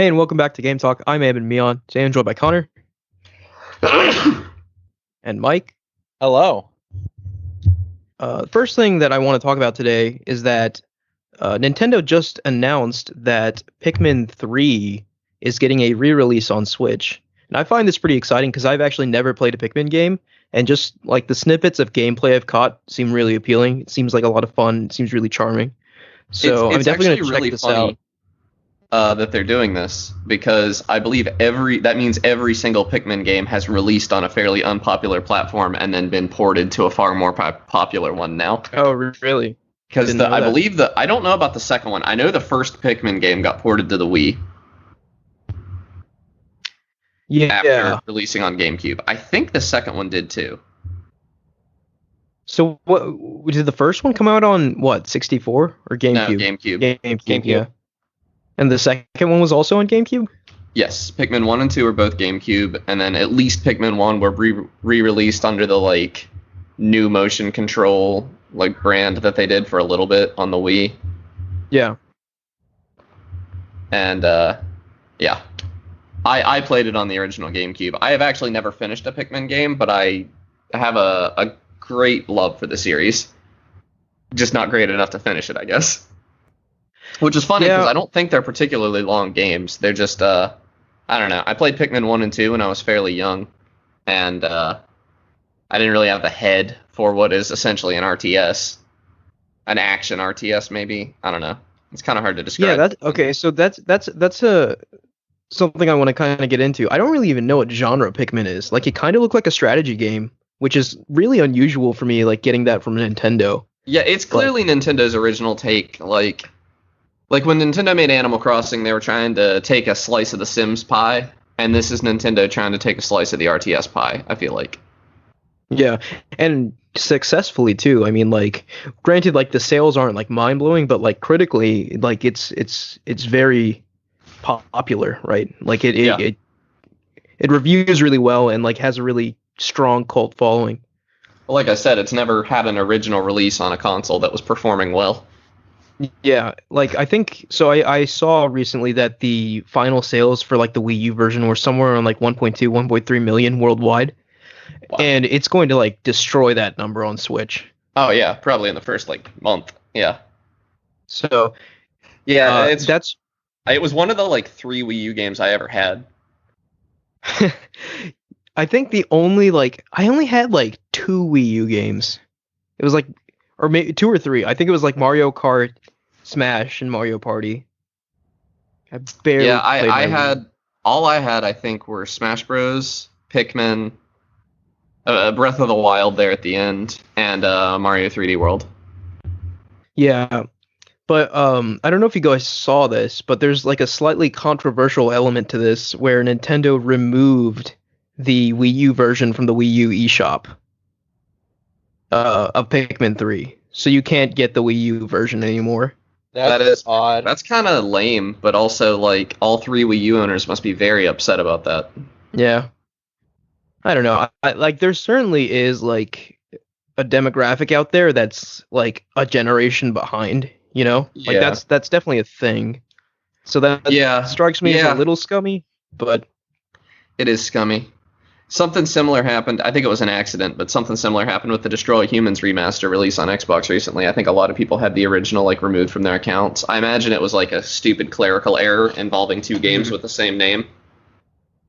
Hey, and welcome back to Game Talk. I'm Abe and Mion. Today I'm joined by Connor and Mike. Hello. First thing that I want to talk about today is that Nintendo just announced that Pikmin 3 is getting a re-release on Switch. And I find this pretty exciting because I've actually never played a Pikmin game, and just like the snippets of gameplay I've caught seem really appealing. It seems like a lot of fun. It seems really charming. So I'm definitely going to check this out. That they're doing this because I believe that means every single Pikmin game has released on a fairly unpopular platform and then been ported to a far more popular one now. Oh, really? Because I don't know about the second one. I know the first Pikmin game got ported to the Wii. Yeah. After releasing on GameCube. I think the second one did too. So what did the first one come out on? What, 64 or GameCube? No, GameCube. GameCube. Yeah. And the second one was also on GameCube? Yes, Pikmin 1 and 2 were both GameCube, and then at least Pikmin 1 were re-released under the new motion control brand that they did for a little bit on the Wii. Yeah. And yeah. I played it on the original GameCube. I have actually never finished a Pikmin game, but I have a great love for the series. Just not great enough to finish it, I guess. Which is funny because I don't think they're particularly long games. They're just, I don't know. I played Pikmin 1 and 2 when I was fairly young, and I didn't really have the head for what is essentially an RTS. An action RTS, maybe. I don't know. It's kind of hard to describe. Yeah, okay, so that's something I want to kind of get into. I don't really even know what genre Pikmin is. It kind of looked like a strategy game, which is really unusual for me, getting that from Nintendo. Yeah, it's clearly Nintendo's original take, Like when Nintendo made Animal Crossing, they were trying to take a slice of the Sims pie, and this is Nintendo trying to take a slice of the RTS pie, I feel like. Yeah, and successfully too. I mean, granted, the sales aren't mind-blowing, but critically, it's very popular, right? It reviews really well and has a really strong cult following. Well, like I said, it's never had an original release on a console that was performing well. Yeah, I think so. I saw recently that the final sales for the Wii U version were somewhere around 1.2, 1.3 million worldwide. Wow. And it's going to destroy that number on Switch. Oh yeah, probably in the first month. Yeah. So yeah, it was one of the 3 Wii U games I ever had. I think I only had 2 Wii U games. It was or maybe 2 or 3. I think it was Mario Kart, Smash, and Mario Party. I barely played all I had, I think, were Smash Bros, Pikmin, Breath of the Wild there at the end, and Mario 3D World. Yeah, but I don't know if you guys saw this, but there's a slightly controversial element to this where Nintendo removed the Wii U version from the Wii U eShop of Pikmin 3. So you can't get the Wii U version anymore. That is odd. That's kind of lame, but also all 3 Wii U owners must be very upset about that. Yeah. I don't know. There certainly is a demographic out there that's a generation behind, you know? Yeah. That's definitely a thing. So that strikes me as a little scummy, but it is scummy. Something similar happened. I think it was an accident, but something similar happened with the Destroy Humans remaster release on Xbox recently. I think a lot of people had the original removed from their accounts. I imagine it was a stupid clerical error involving 2 games with the same name.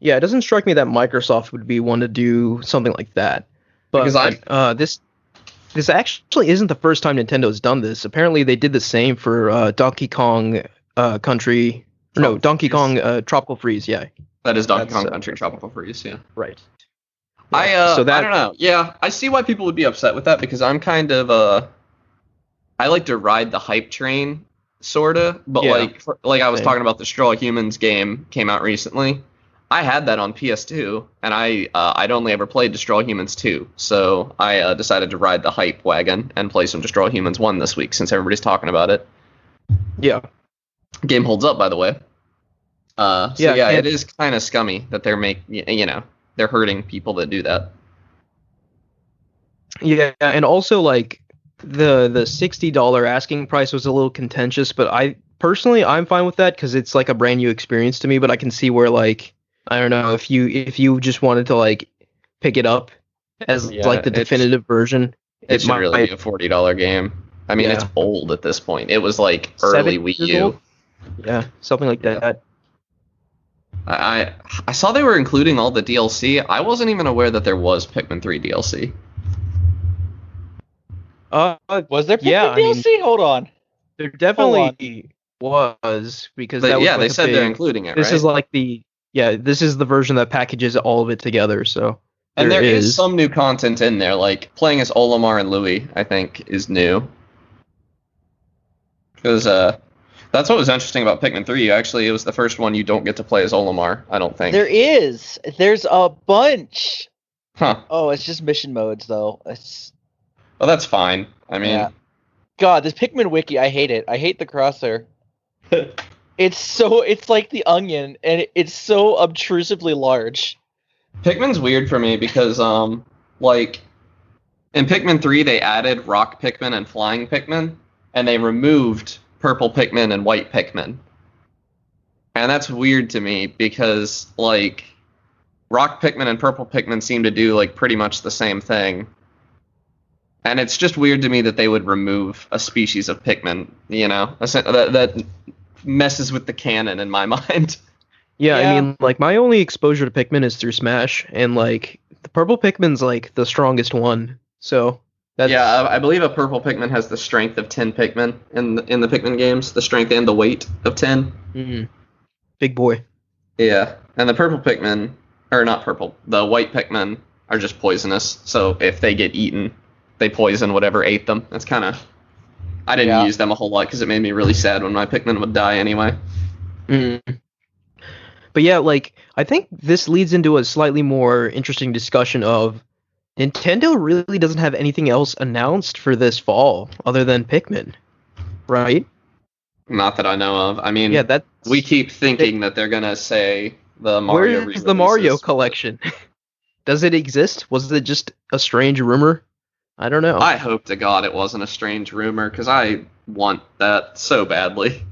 Yeah, it doesn't strike me that Microsoft would be one to do something like that. But because this actually isn't the first time Nintendo's done this. Apparently, they did the same for Donkey Kong Country. No, Donkey Kong Tropical Freeze. Yeah, that is Donkey Kong Country Tropical Freeze. Yeah, right. Yeah. I don't know. Yeah, I see why people would be upset with that because I'm kind of I like to ride the hype train, sorta. But I was talking about the Destroy Humans game came out recently. I had that on PS2, and I'd only ever played Destroy Humans 2, so I decided to ride the hype wagon and play some Destroy Humans 1 this week since everybody's talking about it. Yeah. Game holds up, by the way. It is kind of scummy that they're they're hurting people that do that. Yeah, and also the $60 asking price was a little contentious, but I personally, I'm fine with that because it's like a brand new experience to me. But I can see where like I don't know if you just wanted to like pick it up as like the definitive version, it should really be a $40 game. I mean, it's old at this point. It was like early Wii U. Yeah, something like that. I saw they were including all the DLC. I wasn't even aware that there was Pikmin 3 DLC. Was there Pikmin DLC? Hold on. There definitely was because that was they said they're including it. This is like this is the version that packages all of it together. So there is some new content in there, like playing as Olimar and Louie. I think is new because that's what was interesting about Pikmin 3. It was the first one you don't get to play as Olimar. I don't think There's a bunch. Huh? Oh, it's just mission modes though. Well, that's fine. I mean, God, this Pikmin wiki, I hate it. I hate the crosshair. It's like the Onion, and it's so obtrusively large. Pikmin's weird for me because, like, in Pikmin 3, they added Rock Pikmin and Flying Pikmin, and they removed Purple Pikmin and White Pikmin. And that's weird to me because, like, Rock Pikmin and Purple Pikmin seem to do, like, pretty much the same thing. And it's just weird to me that they would remove a species of Pikmin, you know? That messes with the canon in my mind. Yeah, I mean, like, my only exposure to Pikmin is through Smash, and, like, the Purple Pikmin's, like, the strongest one, so... I believe a Purple Pikmin has the strength of 10 Pikmin in the Pikmin games, the strength and the weight of 10. Mm-hmm. Big boy. Yeah, and the Purple Pikmin, or not Purple, the White Pikmin are just poisonous, so if they get eaten, they poison whatever ate them. That's kind of... I didn't use them a whole lot because it made me really sad when my Pikmin would die anyway. Mm. But yeah, like, I think this leads into a slightly more interesting discussion of Nintendo really doesn't have anything else announced for this fall other than Pikmin, right? Not that I know of. I mean, we keep thinking that they're going to say the Mario Where is the Mario collection? Does it exist? Was it just a strange rumor? I don't know. I hope to God it wasn't a strange rumor, because I want that so badly.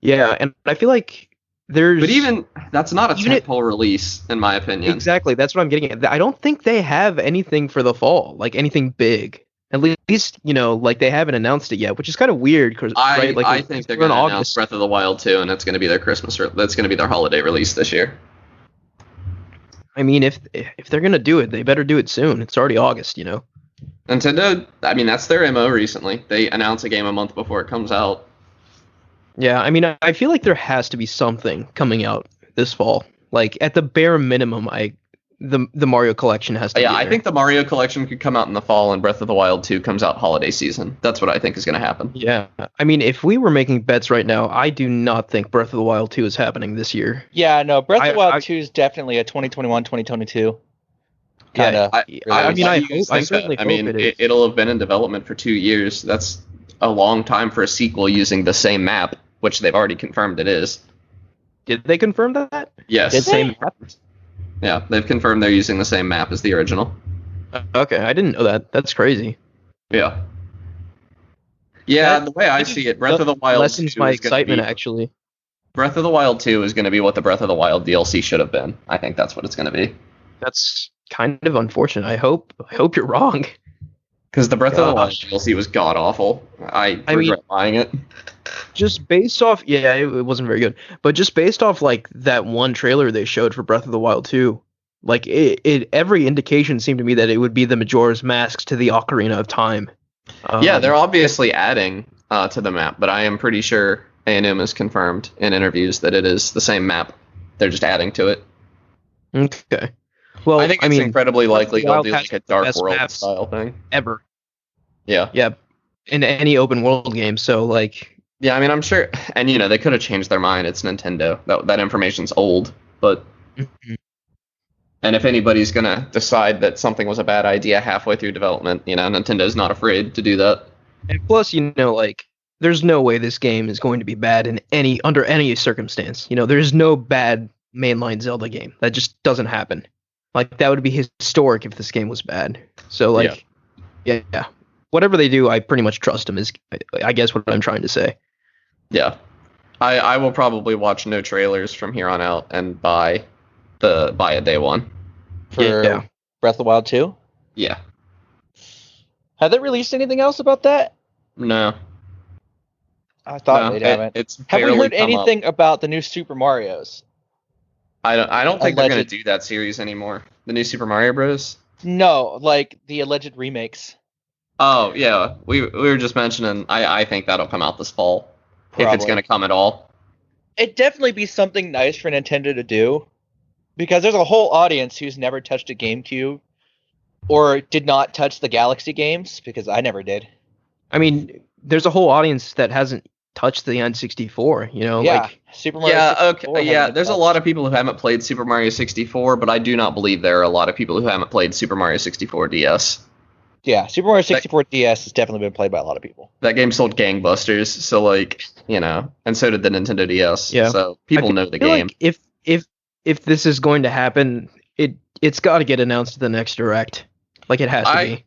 Yeah, and I feel like there's... But even... That's not a tentpole release, in my opinion. Exactly, that's what I'm getting at. I don't think they have anything for the fall, like anything big. At least, you know, like they haven't announced it yet, which is kind of weird. Cause, I like, think they're going to announce Breath of the Wild 2, and it's going to be their that's going to be their holiday release this year. I mean, if they're going to do it, they better do it soon. It's already August, you know. Nintendo, I mean, that's their MO recently. They announce a game a month before it comes out. Yeah, I mean, I feel like there has to be something coming out this fall. Like, at the bare minimum, the Mario Collection has to be there. I think the Mario Collection could come out in the fall, and Breath of the Wild 2 comes out holiday season. That's what I think is going to happen. Yeah, I mean, if we were making bets right now, I do not think Breath of the Wild 2 is happening this year. Yeah, no, Breath of the Wild 2 is definitely a 2021, 2022. I certainly hope it is. It'll have been in development for 2 years. That's a long time for a sequel using the same map, which they've already confirmed it is. Did they confirm that? Yes. The same map? Yeah, they've confirmed they're using the same map as the original. Okay, I didn't know that. That's crazy. Yeah. Yeah, the way I see it, Breath of the Wild 2 lessens my excitement, actually. Breath of the Wild 2 is going to be what the Breath of the Wild DLC should have been. I think that's what it's going to be. That's kind of unfortunate. I hope you're wrong. Because the Breath of the Wild DLC was god awful. I regret buying it. Just based off, it wasn't very good. But just based off like that one trailer they showed for Breath of the Wild 2, like it every indication seemed to me that it would be the Majora's Masks to the Ocarina of Time. They're obviously adding to the map, but I am pretty sure A&M has confirmed in interviews that it is the same map. They're just adding to it. Okay. Well, I think it's incredibly likely they'll do like a Dark World style thing. Ever. Yeah. Yeah. In any open world game, so like. Yeah, I mean, I'm sure, and they could have changed their mind. It's Nintendo. That information's old, but. Mm-hmm. And if anybody's gonna decide that something was a bad idea halfway through development, Nintendo's not afraid to do that. And plus, like, there's no way this game is going to be bad under any circumstance. There's no bad mainline Zelda game. That just doesn't happen. Like, that would be historic if this game was bad. So, like, yeah. Whatever they do, I pretty much trust them, is, I guess, what I'm trying to say. Yeah. I will probably watch no trailers from here on out and buy it day one. for Yeah. Breath of the Wild 2. Yeah. Have they released anything else about that? No. I thought No, they'd haven't. it's Have we barely heard come up. anything about the new Super Mario's? I don't think they're gonna Alleged- do that series anymore. The new Super Mario Bros. No, like the alleged remakes. Oh yeah, we were just mentioning. I think that'll come out this fall if it's Probably. gonna come at all. It'd definitely be something nice for Nintendo to do, because there's a whole audience who's never touched a GameCube or did not touch the Galaxy games, because I never did. I mean, there's a whole audience that hasn't touched the N64. You know, Yeah, like Super Mario Yeah, 64 okay, yeah. hasn't There's a touched. lot of people who haven't played Super Mario 64, but I do not believe there are a lot of people who haven't played Super Mario 64 DS. Yeah, Super Mario 64 DS has definitely been played by a lot of people. That game sold gangbusters, so like, you know, and so did the Nintendo DS. Yeah. So people I know the feel game. like if this is going to happen, it's got to get announced at the next direct. Like it has to be.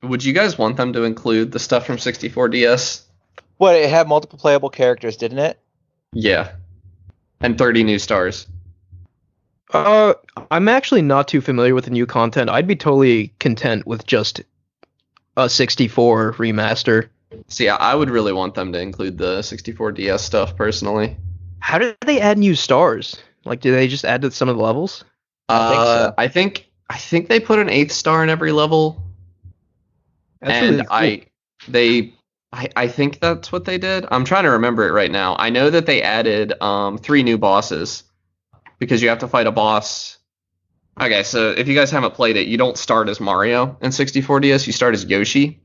Would you guys want them to include the stuff from 64 DS? What, it had multiple playable characters, didn't it? Yeah. And 30 new stars. I'm actually not too familiar with the new content. I'd be totally content with just a 64 remaster. See, I would really want them to include the 64 DS stuff personally. How did they add new stars? Like, did they just add to some of the levels? I think so. I think they put an 8th star in every level. That's And really cool. I think that's what they did. I'm trying to remember it right now. I know that they added 3 new bosses because you have to fight a boss. Okay, so if you guys haven't played it, you don't start as Mario in 64 DS. You start as Yoshi,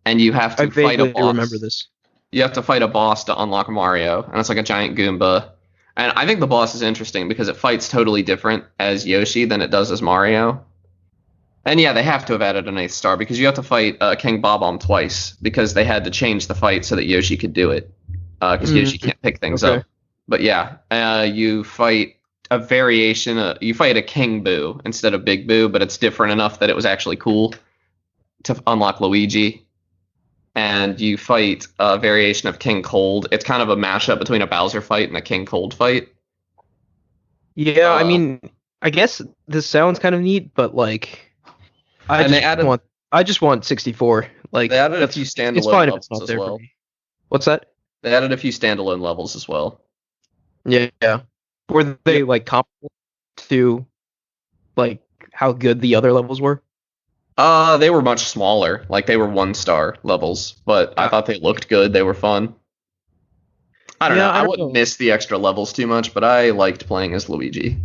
and you have to I fight a vaguely boss. remember this. You have to fight a boss to unlock Mario, and it's like a giant Goomba. And I think the boss is interesting because it fights totally different as Yoshi than it does as Mario. And yeah, they have to have added an 8th star because you have to fight King Bob-omb twice because they had to change the fight so that Yoshi could do it because Yoshi can't pick things Okay. up. But yeah, you fight a variation. You fight a King Boo instead of Big Boo, but it's different enough that it was actually cool to unlock Luigi. And you fight a variation of King Cold. It's kind of a mashup between a Bowser fight and a King Cold fight. Yeah, I Uh, mean, I guess this sounds kind of neat, but like, And they added- I just want 64. Like, They added a that's- few standalone it's fine if levels it's not as there well. for me. What's that? They added a few standalone levels as well. Yeah. Were they like comparable to like how good the other levels were? They were much smaller. Like they were 1-star levels, but I thought they looked good. They were fun. I don't Yeah, know. I I don't wouldn't know. miss the extra levels too much, but I liked playing as Luigi.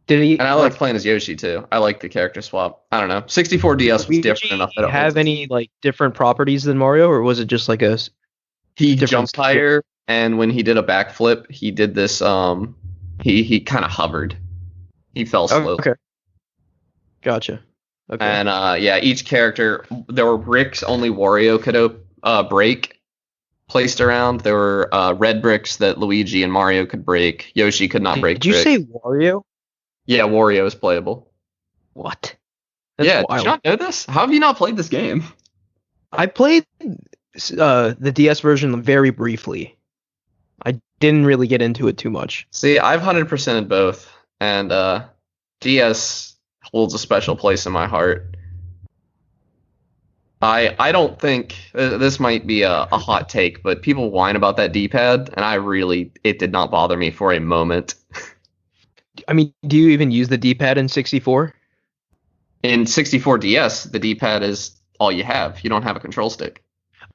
Did he? And I liked playing as Yoshi too. I liked the character swap. I don't know. 64 DS was different enough that it have was- any like different properties than Mario, or was it just like he different jumped skill? higher, and when he did a backflip, he did this he kind of hovered. He fell slow. okay? Gotcha. Okay. And yeah, each character, there were bricks only Wario could break placed around. There were red bricks that Luigi and Mario could break. Yoshi could not break Did you bricks. say Wario? Yeah, Wario is playable. What? Yeah, did wild. you not know this? How have you not played this game? I played the DS version very briefly. I didn't really get into it too much. See, I've 100%ed both, and DS holds a special place in my heart. I don't think this might be a hot take, but people whine about that D-pad, and it did not bother me for a moment. I mean, do you even use the D-pad in 64? In 64 DS, the D-pad is all you have. You don't have a control stick.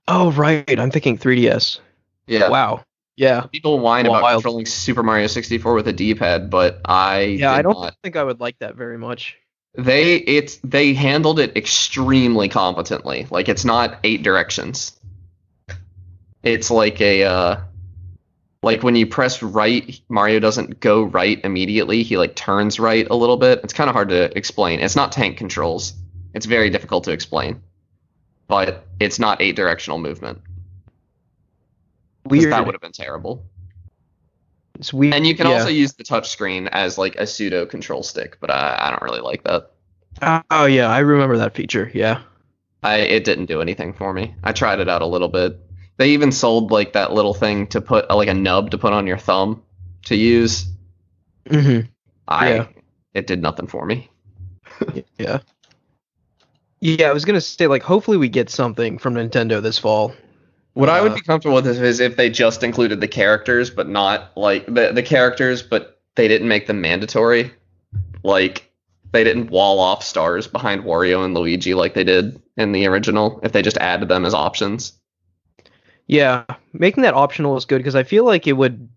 Oh, right. I'm thinking 3DS. Yeah. Wow. Yeah. People whine about Wild. controlling Super Mario 64 with a D-pad, but I I did don't not. think I would like that very much. They handled it extremely competently. Like it's not 8 directions. It's like like when you press right, Mario doesn't go right immediately. He like turns right a little bit. It's kind of hard to explain. It's not tank controls. It's very difficult to explain. But it's not 8 directional movement. 'Cause Weird. that would have been terrible. It's weird. And you can yeah. also use the touchscreen as like a pseudo control stick, but I don't really like that. Oh, yeah. I remember that feature. Yeah. It didn't do anything for me. I tried it out a little bit. They even sold like that little thing to put like a nub to put on your thumb to use. Mm-hmm. Yeah. It did nothing for me. Yeah. Yeah, I was gonna say, like, hopefully we get something from Nintendo this fall. What I would be comfortable with is if they just included the characters, but not like the characters, but they didn't make them mandatory. Like they didn't wall off stars behind Wario and Luigi like they did in the original. If they just added them as options. Yeah, making that optional is good because I feel like it would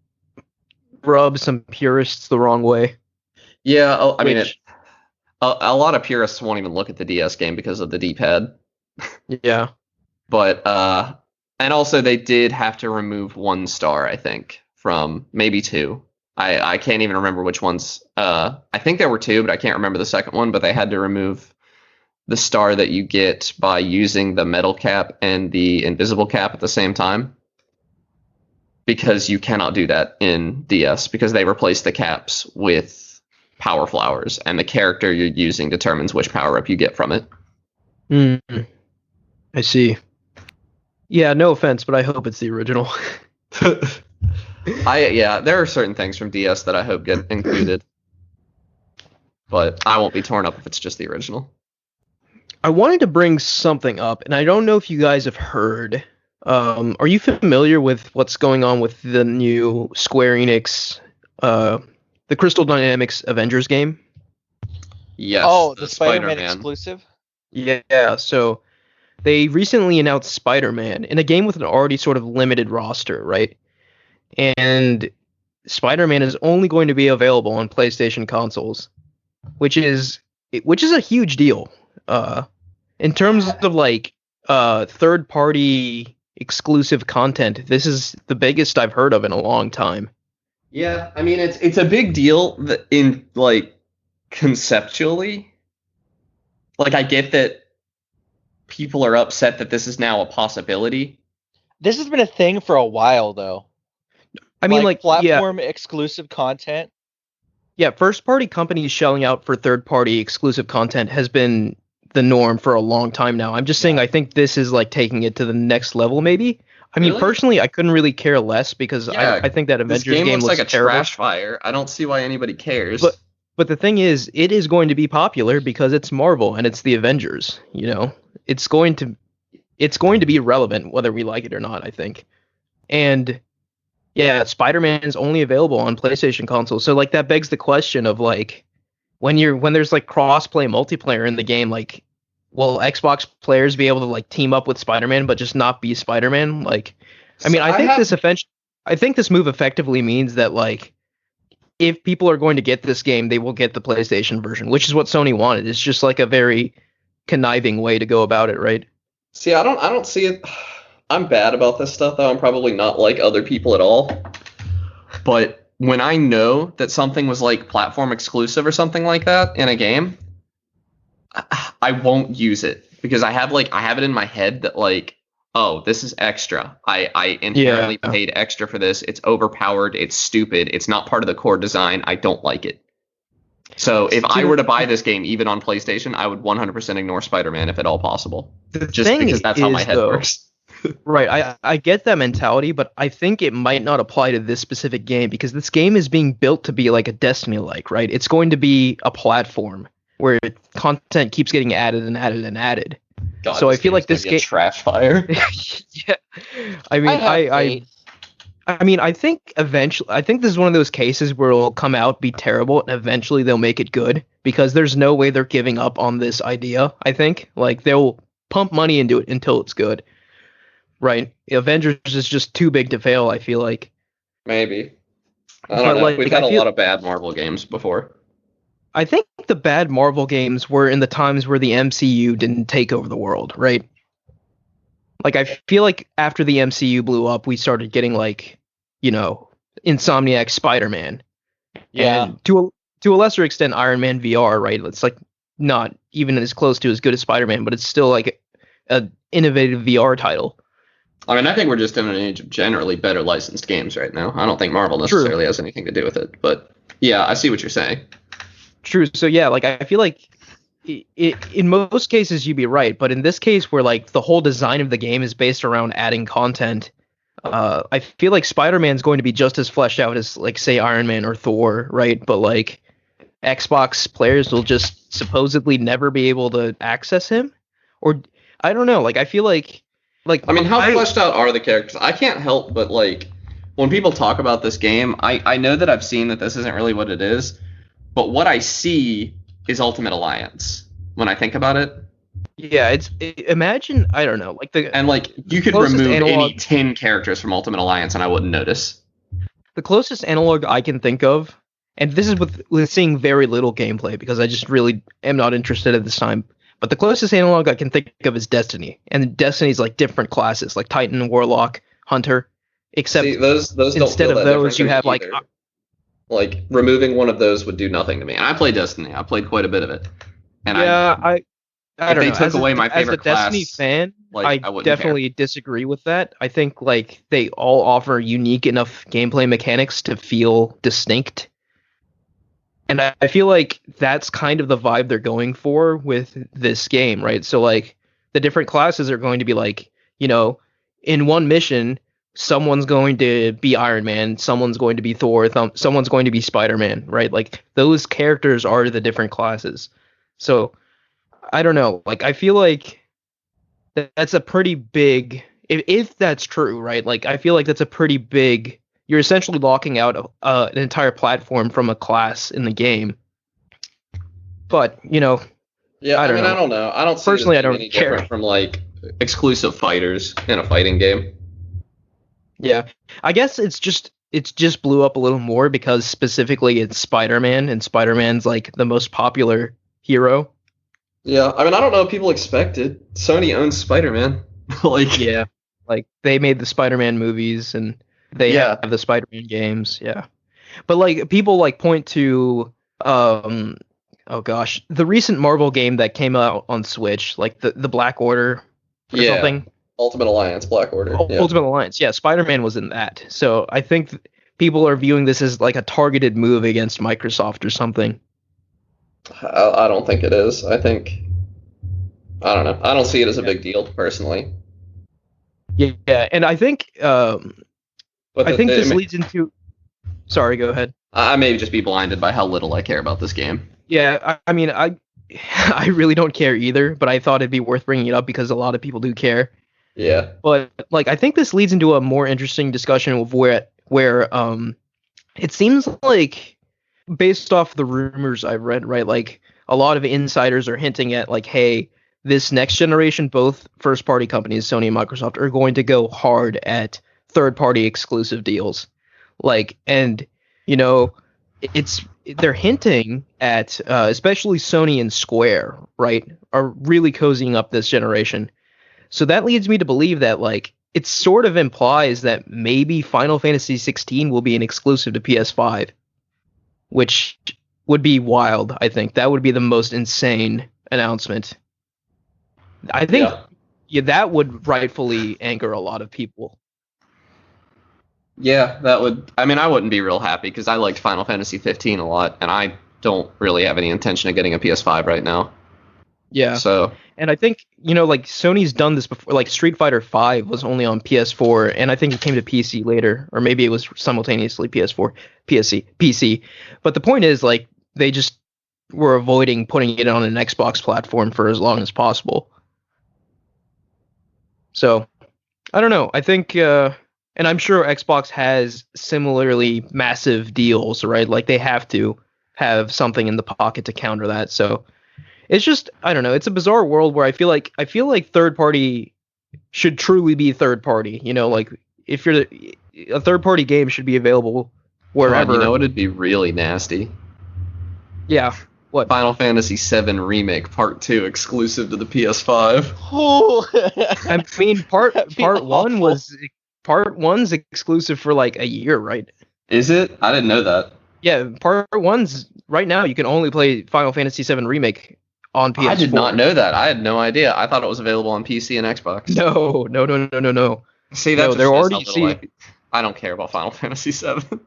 rub some purists the wrong way. Yeah, I mean, a lot of purists won't even look at the DS game because of the D-pad. Yeah. But and also they did have to remove one star, I think, from maybe two. I can't even remember which ones. I think there were two, but I can't remember the second one. But they had to remove the star that you get by using the metal cap and the invisible cap at the same time. Because you cannot do that in DS because they replace the caps with power flowers, and the character you're using determines which power-up you get from it. I see. Yeah, no offense, but I hope it's the original. There are certain things from DS that I hope get included. But I won't be torn up if it's just the original. I wanted to bring something up, and I don't know if you guys have heard. Are you familiar with what's going on with the new Square Enix, the Crystal Dynamics Avengers game? Yes. Oh, the Spider-Man exclusive? Yeah, so they recently announced Spider-Man in a game with an already sort of limited roster, right? And Spider-Man is only going to be available on PlayStation consoles, which is a huge deal. In terms of like third-party exclusive content, this is the biggest I've heard of in a long time. Yeah, I mean it's a big deal in like conceptually. Like I get that people are upset that this is now a possibility. This has been a thing for a while though. I mean like platform exclusive content. Yeah, first-party companies shelling out for third-party exclusive content has been the norm for a long time now. I'm just saying I think this is like taking it to the next level maybe. I mean, personally, I couldn't really care less because I think that Avengers game looks like a terrible. trash fire. I don't see why anybody cares. But the thing is, it is going to be popular because it's Marvel and it's the Avengers, you know. It's going to be relevant whether we like it or not, I think. And yeah, Spider-Man is only available on PlayStation consoles. So like that begs the question of like when there's like cross-play multiplayer in the game, like will Xbox players be able to like team up with Spider-Man but just not be Spider-Man? Like, I mean, I think this move effectively means that like if people are going to get this game, they will get the PlayStation version, which is what Sony wanted. It's just like a very conniving way to go about it, right? See, I don't see it. I'm bad about this stuff though. I'm probably not like other people at all. But when I know that something was like platform exclusive or something like that in a game, I won't use it because I have it in my head that like, oh, this is extra. I inherently paid extra for this. It's overpowered. It's stupid. It's not part of the core design. I don't like it. So if I were to buy this game, even on PlayStation, I would 100% ignore Spider-Man if at all possible. Just because that's how my head works. Right, I get that mentality, but I think it might not apply to this specific game because this game is being built to be like a Destiny-like, right? It's going to be a platform where content keeps getting added and added and added. God, so I feel like this game trash fire. Yeah, I mean, I think eventually, I think this is one of those cases where it'll come out, be terrible, and eventually they'll make it good because there's no way they're giving up on this idea. I think like they'll pump money into it until it's good. Right, Avengers is just too big to fail. I feel like maybe. I don't know. Like, we've had a lot of bad Marvel games before. I think the bad Marvel games were in the times where the MCU didn't take over the world, right? Like I feel like after the MCU blew up, we started getting like, you know, Insomniac Spider-Man. Yeah. And to a lesser extent, Iron Man VR, right? It's like not even as close to as good as Spider-Man, but it's still like an innovative VR title. I mean, I think we're just in an age of generally better licensed games right now. I don't think Marvel necessarily has anything to do with it, but yeah, I see what you're saying. True. So yeah, like I feel like in most cases you'd be right, but in this case where like the whole design of the game is based around adding content, I feel like Spider-Man's going to be just as fleshed out as, like, say, Iron Man or Thor, right? But, like, Xbox players will just supposedly never be able to access him, or I don't know. Like, I feel like I mean, how fleshed out are the characters? I can't help but, like, when people talk about this game, I know that I've seen that this isn't really what it is, but what I see is Ultimate Alliance when I think about it. yeah, imagine, I don't know, like And, like, you could closest remove any analog- 10 characters from Ultimate Alliance and I wouldn't notice. the closest analog I can think of, and this is with seeing very little gameplay because I just really am not interested at this time. But the closest analog I can think of is Destiny, and Destiny's like different classes, like Titan, Warlock, Hunter. Except See, those don't instead feel of that those, different you to me have like either. Like, removing one of those would do nothing to me. And I play Destiny. I played quite a bit of it. And I don't they know. took away my favorite as a Destiny class, fan, like, I I wouldn't definitely disagree with that. I think like they all offer unique enough gameplay mechanics to feel distinct. And I feel like that's kind of the vibe they're going for with this game, right? So like the different classes are going to be like, you know, in one mission, someone's going to be Iron Man, someone's going to be Thor, someone's going to be Spider-Man, right? Like those characters are the different classes. So I don't know. Like I feel like that's a pretty big, if that's true, right? Like I feel like that's a pretty big. You're essentially locking out an entire platform from a class in the game. But you know, Yeah, I don't know. I don't know. I don't see Personally, it I don't any care. different from, like, exclusive fighters in a fighting game. yeah, I guess it's just blew up a little more because specifically it's Spider-Man, and Spider-Man's like the most popular hero. Yeah, I mean, I don't know what people expected. Sony owns Spider-Man. Like, Yeah, like they made the Spider-Man movies and they Yeah. have the Spider-Man games. Yeah, but like people like point to oh gosh, the recent Marvel game that came out on Switch, like the Black Order or Yeah. something. Ultimate Alliance, Black Order. Yeah. Ultimate Alliance. Yeah, Spider-Man was in that. So I think people are viewing this as like a targeted move against Microsoft or something. I don't think it is. I don't know. I don't see it as a big deal, personally. Yeah, and I think But I think this leads into. Sorry, go ahead. I may just be blinded by how little I care about this game. Yeah, I mean, I really don't care either, but I thought it'd be worth bringing it up because a lot of people do care. Yeah. But like, I think this leads into a more interesting discussion of where it seems like, based off the rumors I've read, right, like a lot of insiders are hinting at like, hey, this next generation, both first party companies, Sony and Microsoft, are going to go hard at third party exclusive deals. Like, and you know, they're hinting at especially Sony and Square, right, are really cozying up this generation. So that leads me to believe that like it sort of implies that maybe Final Fantasy 16 will be an exclusive to PS5, which would be wild. I think that would be the most insane announcement. I think yeah, that would rightfully anger a lot of people. Yeah, that would. I mean, I wouldn't be real happy because I liked Final Fantasy 15 a lot, and I don't really have any intention of getting a PS5 right now. Yeah. So, and I think, you know, like Sony's done this before. Like Street Fighter 5 was only on PS4, and I think it came to PC later, or maybe it was simultaneously PS4, PC. But the point is, like, they just were avoiding putting it on an Xbox platform for as long as possible. So, I don't know. I think, and I'm sure Xbox has similarly massive deals, right? Like they have to have something in the pocket to counter that. So it's just, I don't know. It's a bizarre world where I feel like third party should truly be third party. You know, like if you're a third party game should be available wherever. God, you know it'd be really nasty. Yeah. What? Final Fantasy VII Remake Part 2 exclusive to the PS5. Oh, I mean, part That'd be one awful. part one's exclusive for like a year, right? Is it? I didn't know that. Yeah, part one's right now. You can only play Final Fantasy VII Remake on PS4. I did not know that. I had no idea. I thought it was available on PC and Xbox. No. See, that's No, they're already I don't care about Final Fantasy VII.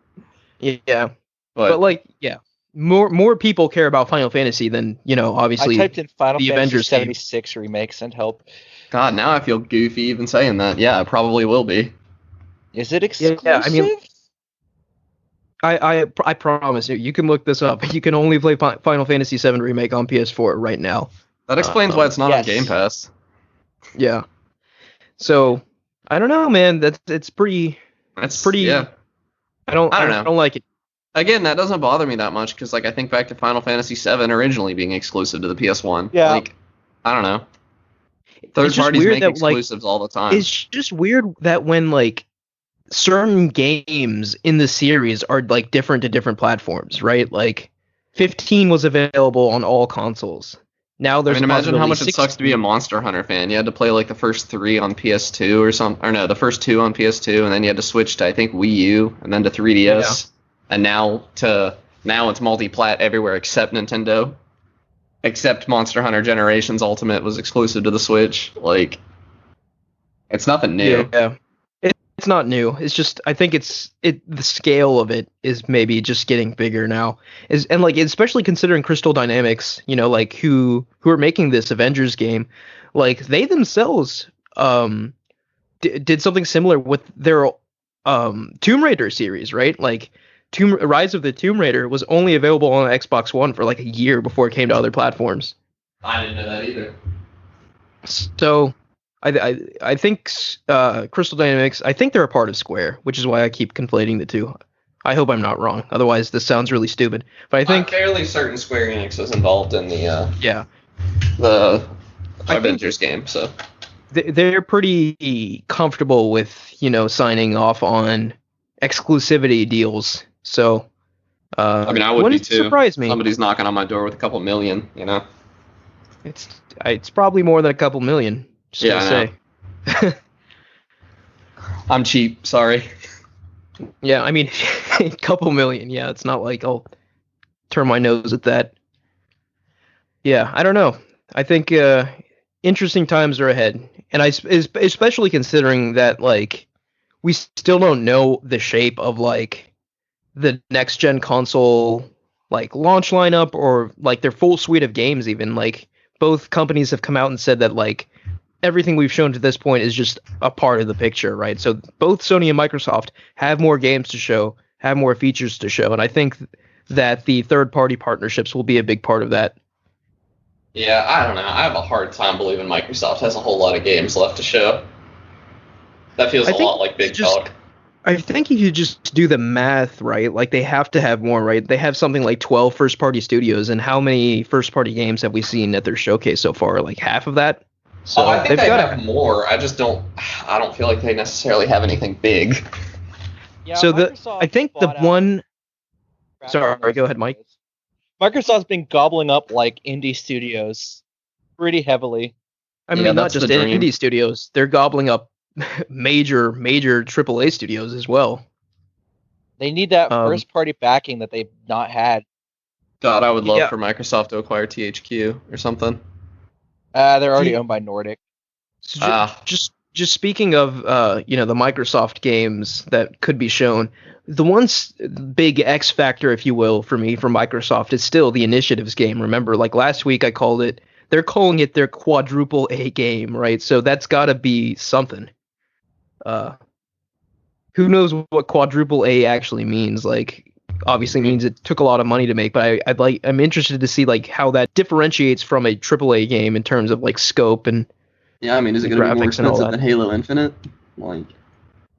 Yeah, but like, yeah, more people care about Final Fantasy than, you know, obviously. I typed in Final the Fantasy Avengers game. 76 remake, send help. God, now I feel goofy even saying that. Yeah, it probably will be. Is it Yeah, exclusive? I mean, I promise you, you can look this up. You can only play Final Fantasy VII Remake on PS4 right now. That explains why it's not on Yes. Game Pass. Yeah. So I don't know, man. It's pretty. That's pretty. Yeah. I don't I don't know. I don't like it. Again, that doesn't bother me that much because, like, I think back to Final Fantasy VII originally being exclusive to the PS1. Yeah. Like, I don't know. Third It's just parties weird make that, like, exclusives all the time. It's just weird that when like certain games in the series are like different to different platforms, right? Like 15 was available on all consoles. Now I there's mean, a imagine how possibility much it sucks to be a Monster Hunter fan. You had to play like the first 3 on PS2 or something, or no, the first 2 on PS2, and then you had to switch to I think Wii U, and then to 3DS, and now it's multi-plat everywhere except Nintendo, except Monster Hunter Generations Ultimate was exclusive to the Switch. Like, it's nothing new. Yeah. It's not new. It's just I think the scale of it is maybe just getting bigger now. And like especially considering Crystal Dynamics, you know, like who are making this Avengers game, like they themselves did something similar with their Tomb Raider series, right? Like Rise of the Tomb Raider was only available on Xbox One for like a year before it came to other platforms. I didn't know that either. So I think Crystal Dynamics, I think they're a part of Square, which is why I keep conflating the two. I hope I'm not wrong. Otherwise, this sounds really stupid. But I think I'm fairly certain Square Enix is involved in the Avengers game. So they're pretty comfortable with, you know, signing off on exclusivity deals. So I mean, I would be wouldn't too. surprise me. Somebody's knocking on my door with a couple million, you know. It's probably more than a couple million. Just Yeah, gonna say. I'm cheap. Sorry. Yeah, I mean, a couple million. Yeah, it's not like I'll turn my nose at that. Yeah, I don't know. I think interesting times are ahead, and especially considering that like we still don't know the shape of like the next gen console like launch lineup or like their full suite of games. Even like both companies have come out and said that like everything we've shown to this point is just a part of the picture, right? So both Sony and Microsoft have more games to show, have more features to show, and I think that the third-party partnerships will be a big part of that. Yeah, I don't know. I have a hard time believing Microsoft has a whole lot of games left to show. That feels a lot like big talk. I think if you just do the math, right, like they have to have more, right? They have something like 12 first-party studios, and how many first-party games have we seen at their showcase so far? Like half of that? So I think they have more. I don't feel like they necessarily have anything big. Yeah, so Microsoft I think the bought one. out- Sorry, go ahead, Mike. Microsoft's been gobbling up like indie studios pretty heavily. I mean, Yeah, not that's just the dream. indie studios; they're gobbling up major AAA studios as well. They need that Um, first party backing that they've not had. God, I would love Yeah. for Microsoft to acquire THQ or something. They're already See- owned by Nordic. So Ah. just speaking of you know, the Microsoft games that could be shown, the one big X factor, if you will, for me from Microsoft is still the Initiatives game. Remember, like last week I called it. They're calling it their quadruple A game, right? So that's got to be something. Who knows what quadruple A actually means? Like, obviously means it took a lot of money to make, but I'm interested to see like how that differentiates from a AAA game in terms of like scope and. Yeah, I mean, is it The going to be more graphics and all expensive that. than Halo Infinite? Like,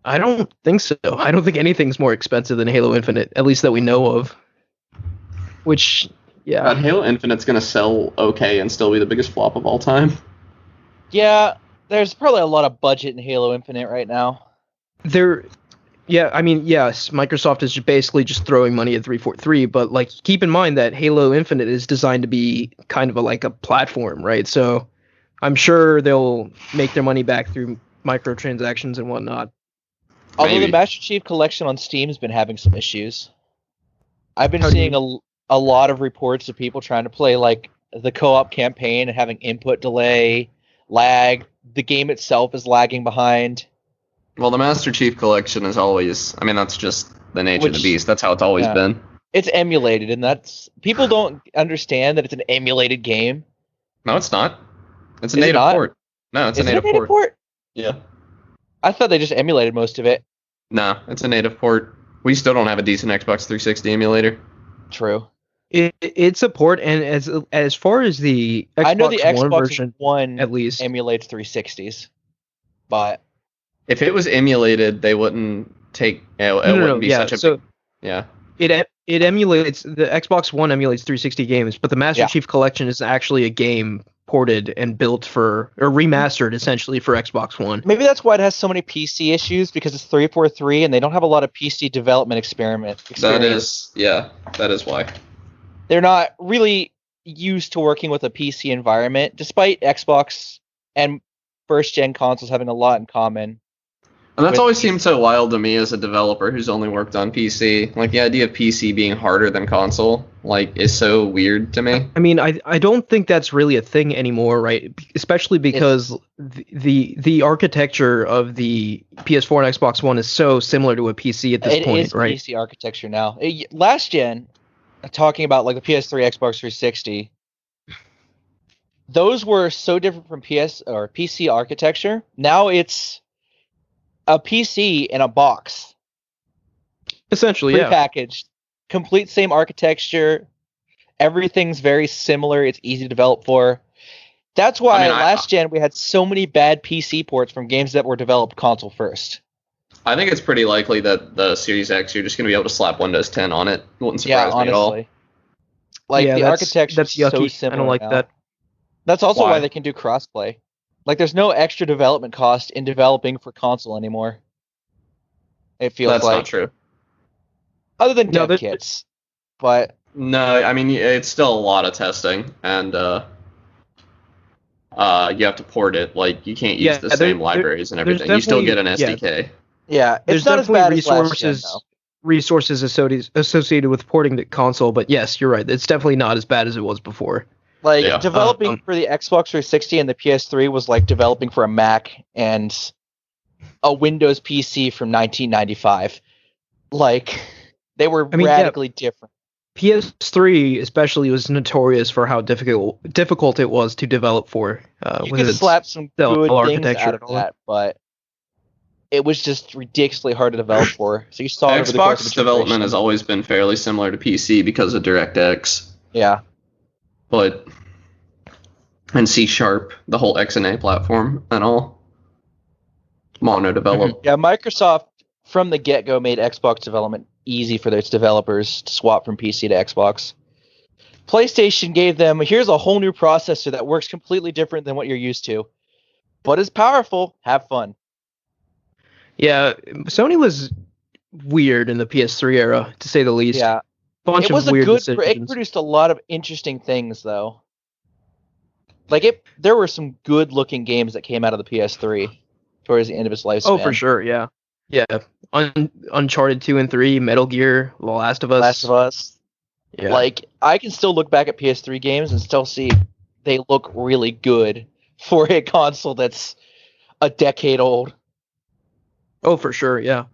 I don't think so. I don't think anything's more expensive than Halo Infinite, at least that we know of. Which, yeah. God, Halo Infinite's going to sell okay and still be the biggest flop of all time. Yeah, there's probably a lot of budget in Halo Infinite right now. Yeah, I mean, yes, Microsoft is basically just throwing money at 343, but like keep in mind that Halo Infinite is designed to be kind of like a platform, right? So I'm sure they'll make their money back through microtransactions and whatnot. Although Maybe. the Master Chief Collection on Steam's been having some issues. I've been How do you seeing a lot of reports of people trying to play like the co-op campaign and having input delay, lag. The game itself is lagging behind. Well, the Master Chief Collection is always... I mean, that's just the nature of the Which- beast. That's how it's always yeah. been. It's emulated, and that's people don't understand that it's an emulated game. No, it's not. It's a Is it native not? port. No, it's Is a it native port. port? Yeah. I thought they just emulated most of it. No, it's a native port. We still don't have a decent Xbox 360 emulator. True. It's a port, and as far as the Xbox I know the One Xbox version, One at least emulates 360s, but If it was emulated, they wouldn't take. It no, wouldn't be yeah. such a. So Yeah. it emulates the Xbox One emulates 360 games, but the Master Yeah. Chief Collection is actually a game ported and built for or remastered essentially for Xbox One. maybe that's why it has so many PC issues, because it's 343 and they don't have a lot of PC development experience. That is why. They're not really used to working with a PC environment, despite Xbox and first gen consoles having a lot in common. And that's With- always seemed so wild to me as a developer who's only worked on PC. Like the idea of PC being harder than console, like, is so weird to me. I mean, I don't think that's really a thing anymore, right? Especially because the architecture of the PS4 and Xbox One is so similar to a PC at this It point, is right? PC architecture now. Last gen, talking about like the PS3, Xbox 360, those were so different from PS or PC architecture. Now it's a PC in a box, Essentially, yeah. prepackaged, complete same architecture. Everything's very similar. It's easy to develop for. That's why last gen we had so many bad PC ports from games that were developed console first. I think it's pretty likely that the Series X, you're just going to be able to slap Windows 10 on it. Wouldn't surprise me at all. Like, Yeah, the architecture that's is so yucky. similar I don't like now. that. That's also Why? why they can do crossplay. Like, there's no extra development cost in developing for console anymore. It feels That's like, not true. other than No, dev kits. But No, I mean, it's still a lot of testing, and you have to port it. Like, you can't use Yeah, the same libraries and there's everything. You still get an definitely- SDK. yeah, it's There's not as definitely bad as last gen, resources though. associated with porting the console, but yes, you're right. It's definitely not as bad as it was before. Like, Yeah. developing for the Xbox 360 and the PS3 was like developing for a Mac and a Windows PC from 1995. Like, they were I mean, yeah. radically different. PS3 especially was notorious for how difficult it was to develop for. You with could its slap some cell good things architecture out and of all that, but it was just ridiculously hard to develop for. So you saw it over the course of Xbox a development generation. has always been fairly similar to PC because of DirectX, Yeah. but and C#, the whole XNA platform and all. Mono developed. Yeah, Microsoft from the get-go made Xbox development easy for its developers to swap from PC to Xbox. PlayStation gave them, here's a whole new processor that works completely different than what you're used to, but is powerful. Have fun. Yeah, Sony was weird in the PS3 era, to say the least. Yeah. Bunch It was of a weird good. It decisions. produced a lot of interesting things, though. Like, there were some good-looking games that came out of the PS3 towards the end of its lifespan. Oh, for sure, yeah. Yeah. Uncharted 2 and 3, Metal Gear, The Last of Us. Last of Us. Yeah. Like, I can still look back at PS3 games and still see they look really good for a console that's a decade old. Oh, for sure, yeah.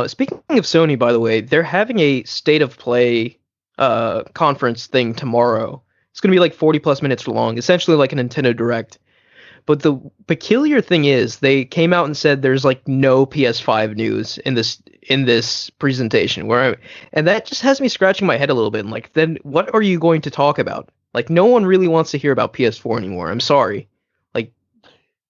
Speaking of Sony, by the way, they're having a State of Play conference thing tomorrow. It's going to be like 40 plus minutes long, essentially like a Nintendo Direct. But the peculiar thing is they came out and said there's like no PS5 news in this presentation, and that just has me scratching my head a little bit. And like, then what are you going to talk about? Like, no one really wants to hear about PS4 anymore. I'm sorry. Like,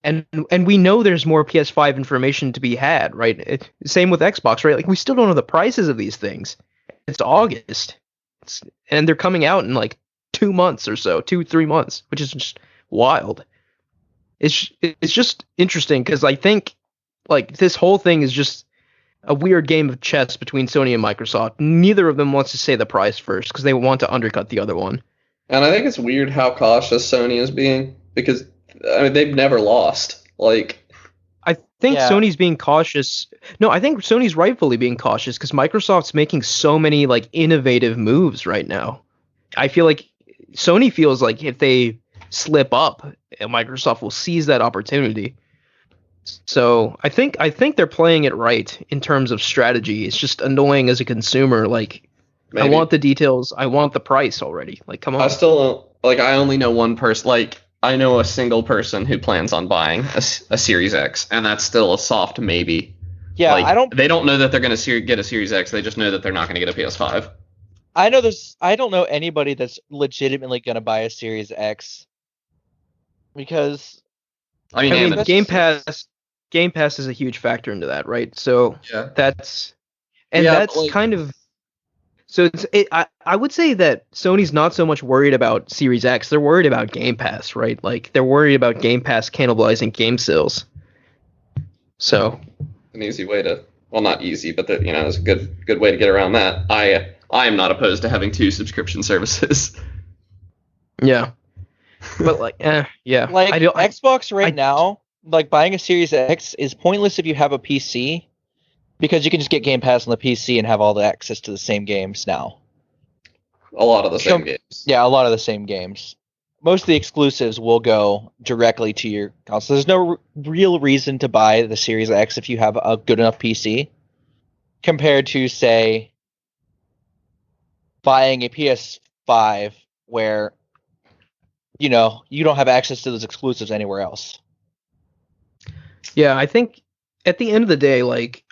and we know there's more PS5 information to be had, right? Same with Xbox, right? Like, we still don't know the prices of these things. It's August, and they're coming out in like 2 months or so, 2-3 months, which is just wild. It's just interesting because I think like this whole thing is just a weird game of chess between Sony and Microsoft. Neither of them wants to say the price first because they want to undercut the other one. And I think it's weird how cautious Sony is being because I mean they've never lost. Like, I think Yeah. Sony's being cautious. No, I think Sony's rightfully being cautious because Microsoft's making so many like innovative moves right now. I feel like Sony feels like if they slip up, Microsoft will seize that opportunity. So I think they're playing it right in terms of strategy. It's just annoying as a consumer. Like, maybe. I want the details. I want the price already. Like, come on. I still don't like. I only know one person. Like, I know a single person who plans on buying a Series X, and that's still a soft maybe. Yeah, Like, they don't know that they're going to get a Series X. They just know that they're not going to get a PS5. I don't know anybody that's legitimately going to buy a Series X because I mean, Game Pass is a huge factor into that, right? So yeah, that's like, kind of. So I would say that Sony's not so much worried about Series X. They're worried about Game Pass, right? Like they're worried about Game Pass cannibalizing game sales. So an easy way to, well, not easy, but there's a good way to get around that. I am not opposed to having 2 subscription services. Yeah, but yeah, like Xbox now, like buying a Series X is pointless if you have a PC. Because you can just get Game Pass on the PC and have all the access to the same games now. A lot of the same games. Yeah, a lot of the same games. Most of the exclusives will go directly to your console. There's no real reason to buy the Series X if you have a good enough PC, compared to, say, buying a PS5 where, you don't have access to those exclusives anywhere else. Yeah, I think at the end of the day, like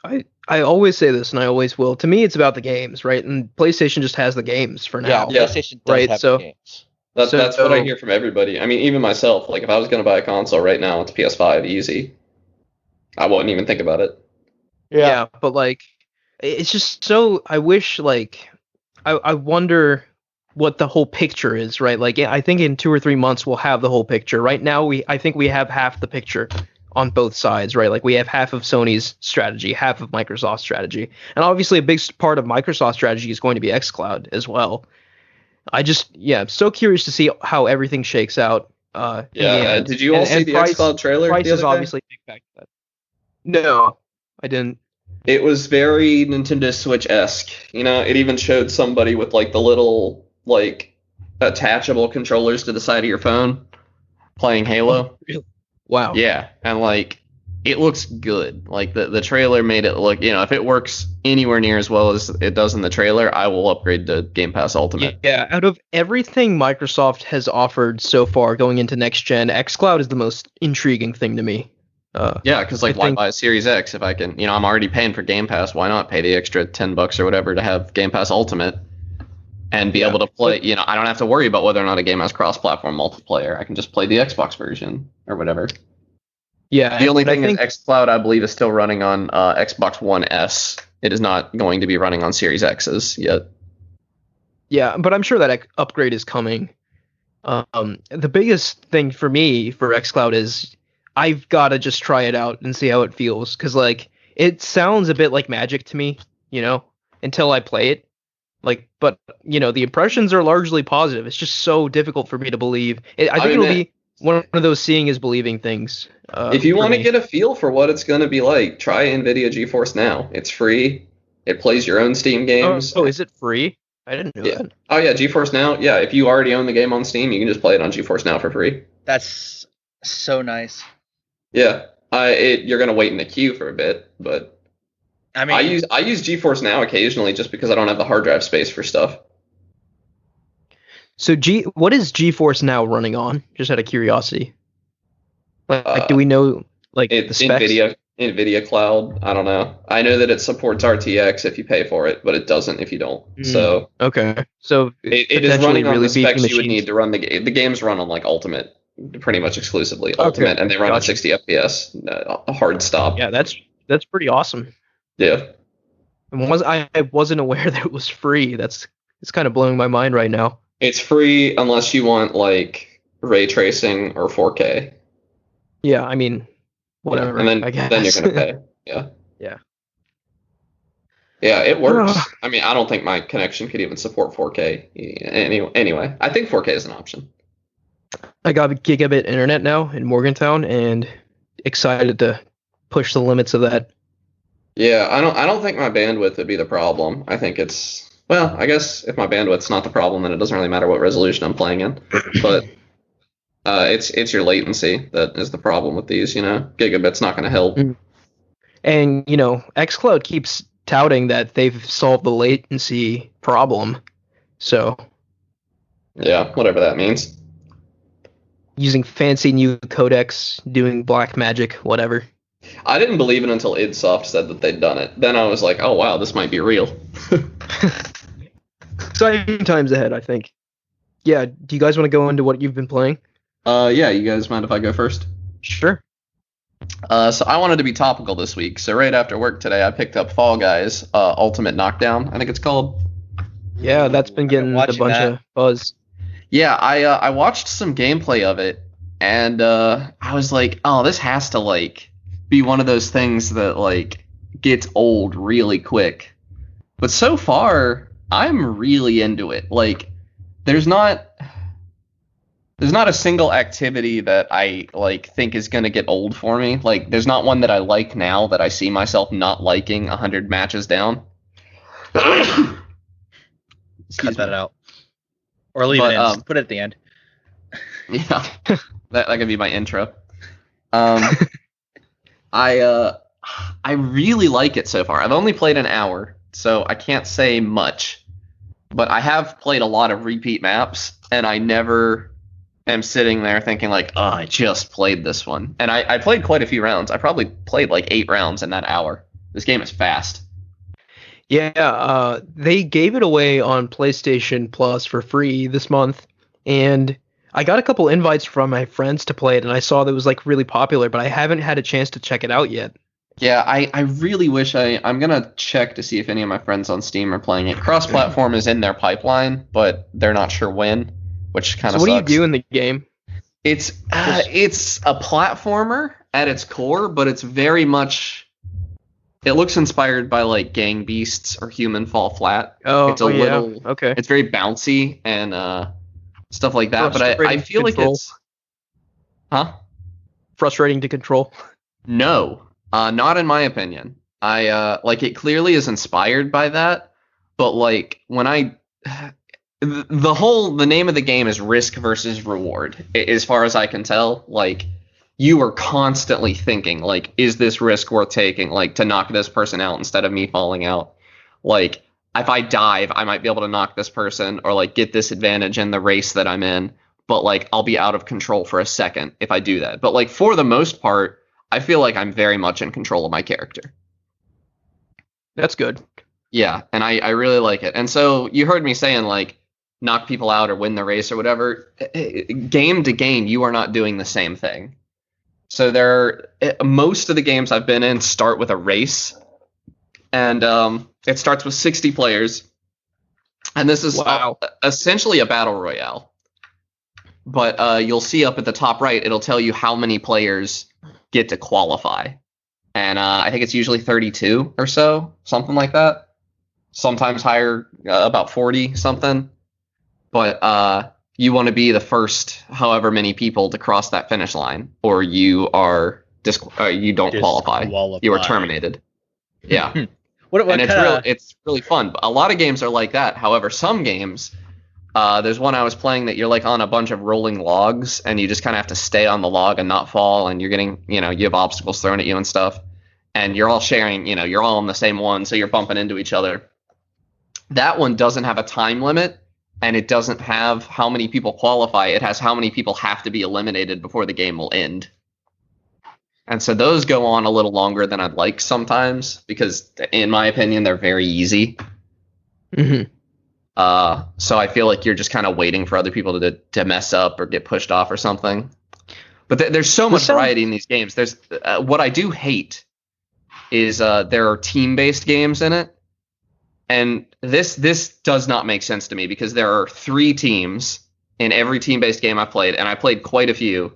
I always say this and I always will. To me, it's about the games, right? And PlayStation just has the games for now. Yeah, PlayStation does have the games. That's what I hear from everybody. I mean, even myself. Like, if I was going to buy a console right now, it's PS5, easy. I wouldn't even think about it. Yeah, but like, it's just so. I wish, like, I wonder what the whole picture is, right? Like, I think in 2 or 3 months we'll have the whole picture. Right now, I think we have half the picture on both sides, right? Like we have half of Sony's strategy, half of Microsoft's strategy. And obviously a big part of Microsoft's strategy is going to be xCloud as well. I'm so curious to see how everything shakes out. Did you all see the xCloud trailer? Price is obviously a big factor. No, I didn't. It was very Nintendo Switch-esque. It even showed somebody with like the little like attachable controllers to the side of your phone playing Halo. Really? Wow. Yeah, and like it looks good. Like the trailer made it look, if it works anywhere near as well as it does in the trailer, I will upgrade to Game Pass Ultimate. Yeah, out of everything Microsoft has offered so far going into next gen, xCloud is the most intriguing thing to me. Because why buy a Series X if I can, I'm already paying for Game Pass. Why not pay the extra $10 or whatever to have Game Pass Ultimate and be able to play? I don't have to worry about whether or not a game has cross-platform multiplayer. I can just play the Xbox version or whatever. Yeah. The only thing is xCloud, I believe, is still running on Xbox One S. It is not going to be running on Series X's yet. Yeah, but I'm sure that upgrade is coming. The biggest thing for me for xCloud is I've got to just try it out and see how it feels, because like it sounds a bit like magic to me, until I play it. But the impressions are largely positive. It's just so difficult for me to believe. I think it'll be one of those seeing is believing things. If you want to get a feel for what it's going to be like, try NVIDIA GeForce Now. It's free. It plays your own Steam games. Oh, is it free? I didn't know that. Oh yeah, GeForce Now. Yeah, if you already own the game on Steam, you can just play it on GeForce Now for free. That's so nice. Yeah, you're going to wait in the queue for a bit, but I mean, I use GeForce Now occasionally just because I don't have the hard drive space for stuff. So what is GeForce Now running on? Just out of curiosity. Like do we know the specs? NVIDIA Cloud. I don't know. I know that it supports RTX if you pay for it, but it doesn't if you don't. So okay. So it is running on the specs you would need to run the game. The games run on like Ultimate, pretty much exclusively Ultimate, and they run at 60 FPS, a hard stop. Yeah, that's pretty awesome. Yeah. I wasn't aware that it was free. It's kind of blowing my mind right now. It's free unless you want like ray tracing or 4K. Yeah, I mean, whatever. Yeah, and I guess. then you're gonna pay. Yeah. Yeah. Yeah, it works. I mean, I don't think my connection could even support 4K. Anyway, I think 4K is an option. I got gigabit internet now in Morgantown, and excited to push the limits of that. Yeah, I don't think my bandwidth would be the problem. I think it's, well, I guess if my bandwidth's not the problem, then it doesn't really matter what resolution I'm playing in. But it's your latency that is the problem with these. Gigabit's not going to help. And xCloud keeps touting that they've solved the latency problem. So yeah, whatever that means. Using fancy new codecs, doing black magic, whatever. I didn't believe it until idsoft said that they'd done it. Then I was like, oh wow, this might be real. Exciting times ahead, I think. Yeah, do you guys want to go into what you've been playing? Yeah, you guys mind if I go first? Sure. So I wanted to be topical this week. So right after work today, I picked up Fall Guys Ultimate Knockdown, I think it's called. Yeah, that's been getting a bunch of buzz. Yeah, I watched some gameplay of it, and I was like, oh, this has to like be one of those things that like gets old really quick. But so far, I'm really into it. Like, there's not a single activity that I like think is gonna get old for me. Like, there's not one that I like now that I see myself not liking 100 matches down. Cut that out. Or leave it in. Put it at the end. Yeah, that could be my intro. I really like it so far. I've only played an hour, so I can't say much. But I have played a lot of repeat maps, and I never am sitting there thinking like, oh, I just played this one. And I played quite a few rounds. I probably played like 8 rounds in that hour. This game is fast. Yeah, they gave it away on PlayStation Plus for free this month, and I got a couple invites from my friends to play it, and I saw that it was like really popular, but I haven't had a chance to check it out yet. Yeah, I really wish I'm gonna check to see if any of my friends on Steam are playing it. Cross-platform is in their pipeline, but they're not sure when, which kind of sucks. What do you do in the game? It's a platformer at its core, but it's very much. It looks inspired by like Gang Beasts or Human Fall Flat. It's a little. Yeah. Okay. It's very bouncy and stuff like that. But I feel like it's. Huh? Frustrating to control. No. Not in my opinion. I like it clearly is inspired by that, but like when the name of the game is risk versus reward. As far as I can tell, like you are constantly thinking like, is this risk worth taking? Like to knock this person out instead of me falling out. Like if I dive, I might be able to knock this person or like get this advantage in the race that I'm in, but like I'll be out of control for a second if I do that. But like for the most part, I feel like I'm very much in control of my character. That's good. Yeah, and I really like it. And so you heard me saying, like, knock people out or win the race or whatever. Game to game, you are not doing the same thing. So most of the games I've been in start with a race. And it starts with 60 players. And this is essentially a battle royale. But you'll see up at the top right, it'll tell you how many players get to qualify, and I think it's usually 32 or so, something like that. Sometimes higher, about 40 something. But you want to be the first, however many people to cross that finish line, or you are you don't qualify. You are terminated. Yeah, and it's really fun. But a lot of games are like that. However, some games. There's one I was playing that you're like on a bunch of rolling logs and you just kind of have to stay on the log and not fall, and you're getting, you have obstacles thrown at you and stuff, and you're all sharing, you're all on the same one, so you're bumping into each other. That one doesn't have a time limit, and it doesn't have how many people qualify. It has how many people have to be eliminated before the game will end. And so those go on a little longer than I'd like sometimes because, in my opinion, they're very easy. Mm-hmm. So I feel like you're just kind of waiting for other people to mess up or get pushed off or something. But there's so much variety in these games. There's what I do hate is there are team-based games in it, and this does not make sense to me because there are 3 teams in every team-based game I've played, and I played quite a few.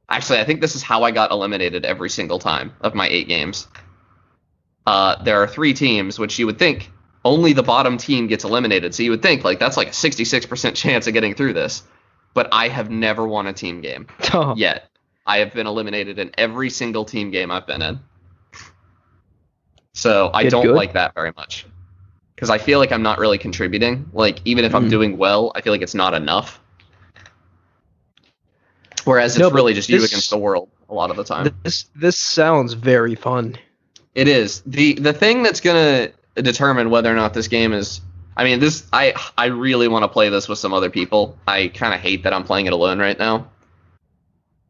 Actually, I think this is how I got eliminated every single time of my 8 games. There are 3 teams, which you would think. Only the bottom team gets eliminated. So you would think like that's like a 66% chance of getting through this. But I have never won a team game yet. I have been eliminated in every single team game I've been in. So I don't like that very much. Because I feel like I'm not really contributing. Like even if I'm doing well, I feel like it's not enough. Whereas it's really just you against the world a lot of the time. This sounds very fun. It is. The thing that's gonna determine whether or not this game is I really want to play this with some other people. I kind of hate that I'm playing it alone right now.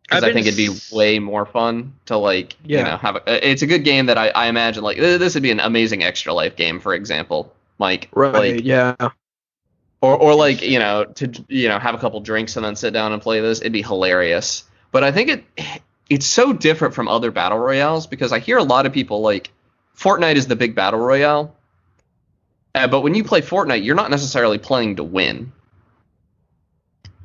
because I think it'd be way more fun to have. It's a good game that I imagine this would be an amazing Extra Life game, for example. Right. Yeah. Or to have a couple drinks and then sit down and play this. It'd be hilarious. But I think it's so different from other battle royales because I hear a lot of people Fortnite is the big battle royale. But when you play Fortnite, you're not necessarily playing to win.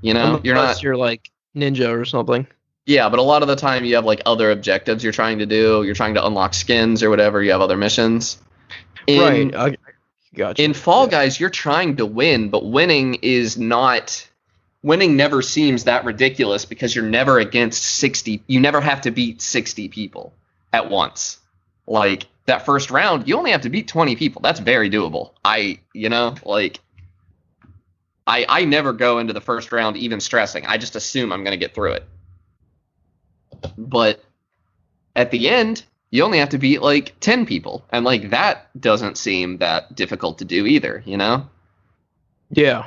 Unless you're like Ninja or something. Yeah, but a lot of the time you have other objectives you're trying to do. You're trying to unlock skins or whatever. You have other missions. Right. Gotcha. In Fall Guys, you're trying to win, but winning never seems that ridiculous because you're never against 60. You never have to beat 60 people at once. That first round, you only have to beat 20 people. That's very doable. I never go into the first round even stressing. I just assume I'm going to get through it. But at the end, you only have to beat 10 people. And that doesn't seem that difficult to do either, Yeah.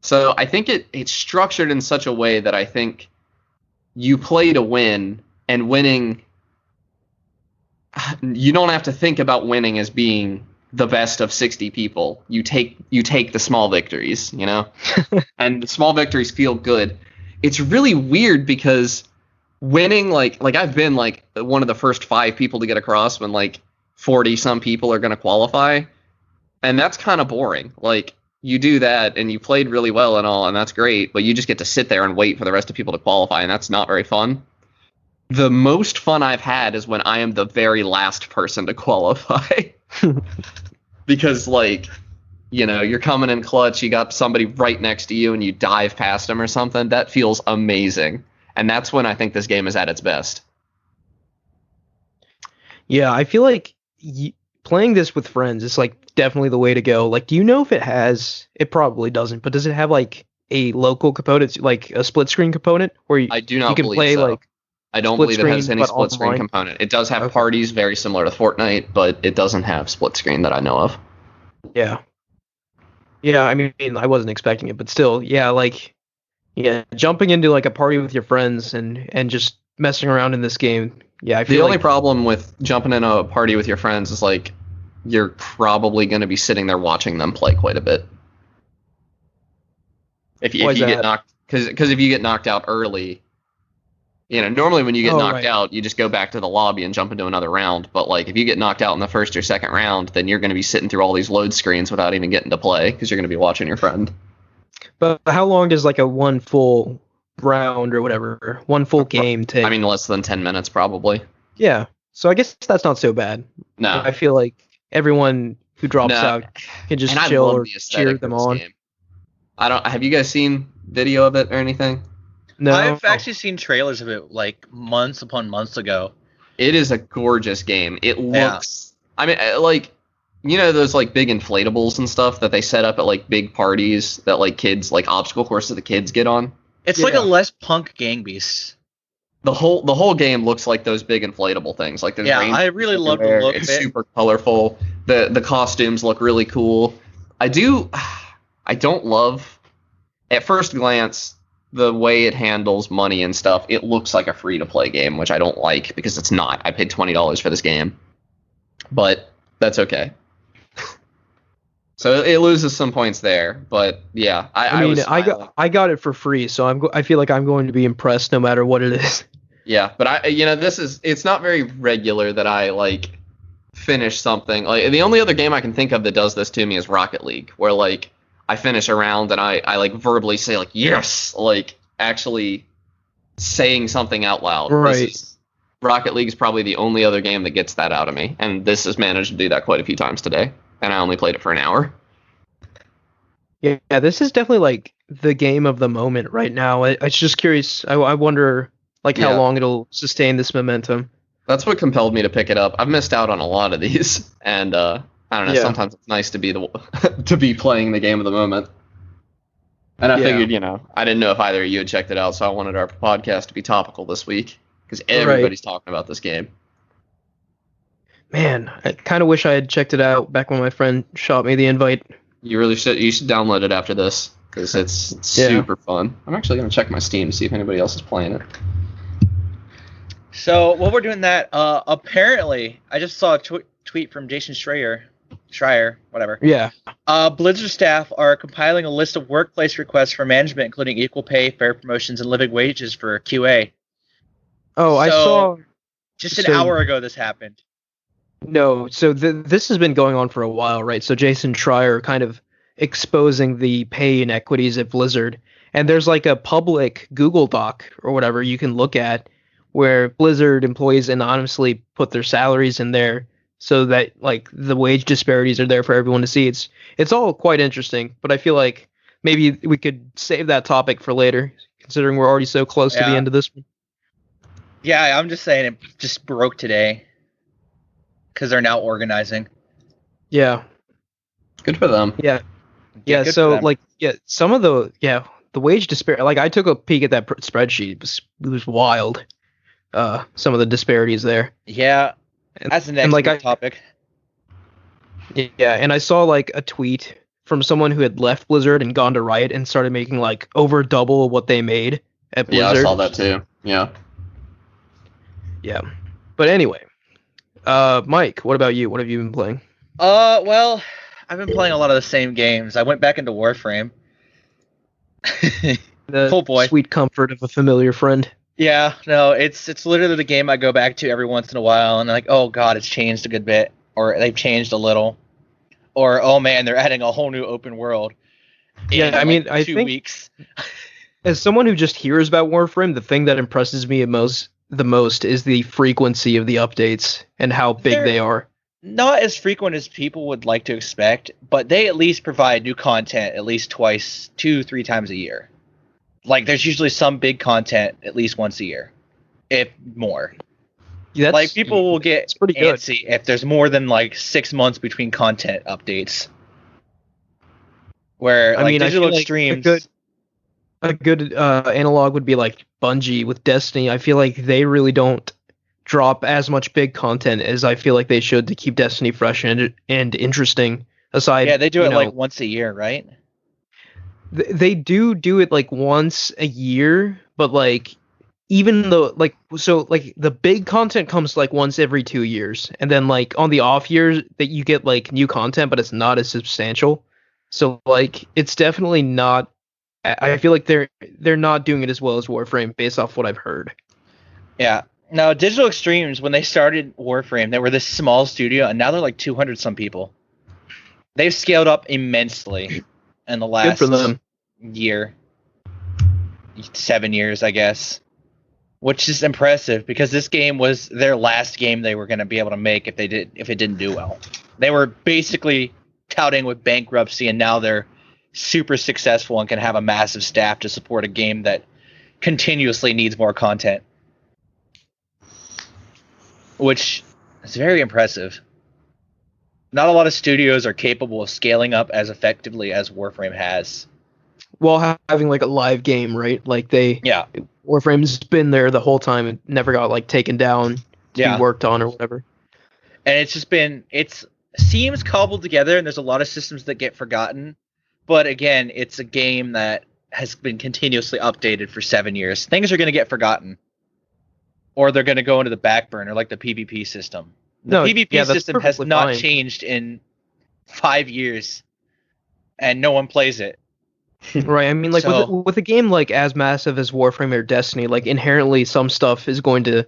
So I think it's structured in such a way that I think you play to win, and winning, you don't have to think about winning as being the best of 60 people. You take the small victories, and the small victories feel good. It's really weird because winning, I've been one of the first 5 people to get across when 40 some people are going to qualify, and that's kind of boring. You do that and you played really well and all, and that's great, but you just get to sit there and wait for the rest of people to qualify, and that's not very fun. The most fun I've had is when I am the very last person to qualify. Because you're coming in clutch, you got somebody right next to you and you dive past them or something. That feels amazing. And that's when I think this game is at its best. Yeah, I feel like playing this with friends is definitely the way to go. Do you know if it has? It probably doesn't, but does it have a local component, a split screen component where I do not you can believe play so. I don't believe it has any split screen online component. It does have parties very similar to Fortnite, but it doesn't have split screen that I know of. Yeah. Yeah, I mean, I wasn't expecting it, but still, yeah, jumping into a party with your friends and just messing around in this game. Yeah, I feel the only problem with jumping in a party with your friends is you're probably going to be sitting there watching them play quite a bit. If you get knocked, because if you get knocked out early, normally when you get knocked out, you just go back to the lobby and jump into another round. But if you get knocked out in the first or second round, then you're going to be sitting through all these load screens without even getting to play because you're going to be watching your friend. But how long does a one full round or whatever, one full game take? I mean, less than 10 minutes probably. Yeah. So I guess that's not so bad. No. I feel like everyone who drops out can just chill or cheer them on. Game. Have you guys seen video of it or anything? No. I've actually seen trailers of it months upon months ago. It is a gorgeous game. It looks, I mean, those big inflatables and stuff that they set up at big parties that kids, obstacle courses the kids get on. It's a less punk Gang Beasts. The whole game looks like those big inflatable things. I really love the look of it. It's super colorful. The costumes look really cool. I don't love, at first glance, the way it handles money and stuff. It looks like a free-to-play game, which I don't like because it's not. I paid $20 for this game. But that's okay. So it loses some points there, but yeah, I got it for free, so I feel like I'm going to be impressed no matter what it is. Yeah, but it's not very regular that I finish something. The only other game I can think of that does this to me is Rocket League, where I finish a round and I verbally say yes, actually saying something out loud. Right. Rocket League is probably the only other game that gets that out of me, and this has managed to do that quite a few times today. And I only played it for an hour. Yeah, this is definitely the game of the moment right now. I was just curious. I wonder how long it'll sustain this momentum. That's what compelled me to pick it up. I've missed out on a lot of these, and I don't know. Yeah. Sometimes it's nice to be to be playing the game of the moment. And I figured, I didn't know if either of you had checked it out, so I wanted our podcast to be topical this week because everybody's talking about this game. Man, I kind of wish I had checked it out back when my friend shot me the invite. You really should. You should download it after this because it's super fun. I'm actually going to check my Steam to see if anybody else is playing it. So while we're doing that, apparently, I just saw a tweet from Jason Schreier, whatever. Yeah. Blizzard staff are compiling a list of workplace requests for management, including equal pay, fair promotions, and living wages for QA. Oh, I saw. Just an hour ago, this happened. No, so this has been going on for a while, right? So Jason Schreier kind of exposing the pay inequities at Blizzard, and there's like a public Google Doc or whatever you can look at where Blizzard employees anonymously put their salaries in there so that like the wage disparities are there for everyone to see. It's all quite interesting, but I feel like maybe we could save that topic for later, considering we're already so close to the end of this one. Yeah, I'm just saying it just broke today because they're now organizing. Yeah. Good for them. Yeah. Yeah, so like some of the wage disparity, like I took a peek at that spreadsheet. It was wild. Some of the disparities there. Yeah. That's the next topic. Yeah, and I saw like a tweet from someone who had left Blizzard and gone to Riot and started making like over double what they made at Blizzard. Yeah, I saw that too. Yeah. Yeah. But anyway, Mike, what about you? What have you been playing? Well, I've been playing a lot of the same games. I went back into Warframe. Oh boy. Sweet comfort of a familiar friend. Yeah, no, it's literally the game I go back to every once in a while, and I'm like, oh god, it's changed a good bit, or they've changed a little, or oh man, they're adding a whole new open world. Yeah, I mean, I think 2 weeks. As someone who just hears about Warframe, the thing that impresses me the most is the frequency of the updates and how big they are. Not as frequent as people would like to expect, but they at least provide new content at least 2-3 times a year. Like, there's usually some big content at least once a year, if more. Yeah, like, people will get pretty antsy if there's more than, 6 months between content updates. Where, Digital Extremes... A good analog would be, Bungie with Destiny. I feel like they really don't drop as much big content as I feel like they should to keep Destiny fresh and interesting. Aside, yeah, they do it, once a year, right? They do it once a year, but even though the big content comes once every 2 years, and then on the off years that you get new content, but it's not as substantial. So it's definitely not. I feel like they're not doing it as well as Warframe based off what I've heard. Yeah. Now, Digital Extremes, when they started Warframe, they were this small studio, and now they're 200 some people. They've scaled up immensely in the last year, 7 years, I guess, which is impressive because this game was their last game they were going to be able to make if it didn't do well. They were basically touting with bankruptcy, and now they're super successful and can have a massive staff to support a game that continuously needs more content, which is very impressive. Not a lot of studios are capable of scaling up as effectively as Warframe has. While having a live game, right? Warframe's been there the whole time and never got taken down to be worked on or whatever. And it's just been, it seems cobbled together, and there's a lot of systems that get forgotten. But again, it's a game that has been continuously updated for 7 years. Things are going to get forgotten, or they're going to go into the back burner, like the PvP system. The PvP system has not changed in 5 years, and no one plays it. Right. I mean, with a game as massive as Warframe or Destiny, inherently some stuff is going to,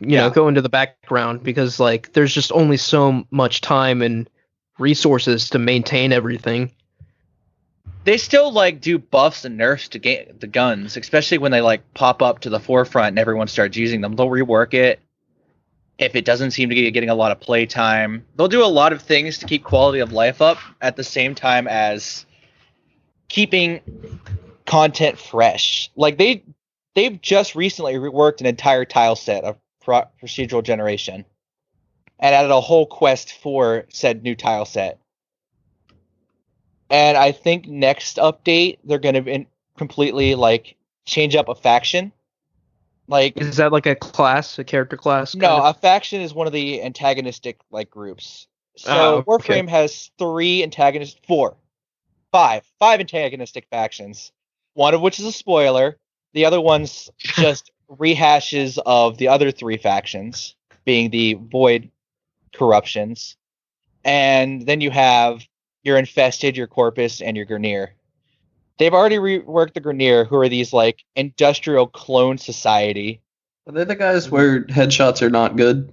go into the background because there's just only so much time and resources to maintain everything. They still do buffs and nerfs to the guns, especially when they pop up to the forefront and everyone starts using them. They'll rework it if it doesn't seem to be getting a lot of play time. They'll do a lot of things to keep quality of life up at the same time as keeping content fresh. They've just recently reworked an entire tile set of procedural generation and added a whole quest for said new tile set. And I think next update they're going to completely change up a faction. Is that a class, a character class? No, a faction is one of the antagonistic groups. So Warframe has 5 antagonistic factions. One of which is a spoiler. The other one's just rehashes of the other three factions, being the Void corruptions, and then you have your Infested, your Corpus, and your Grineer. They've already reworked the Grineer, who are these like industrial clone society. Are they the guys where headshots are not good?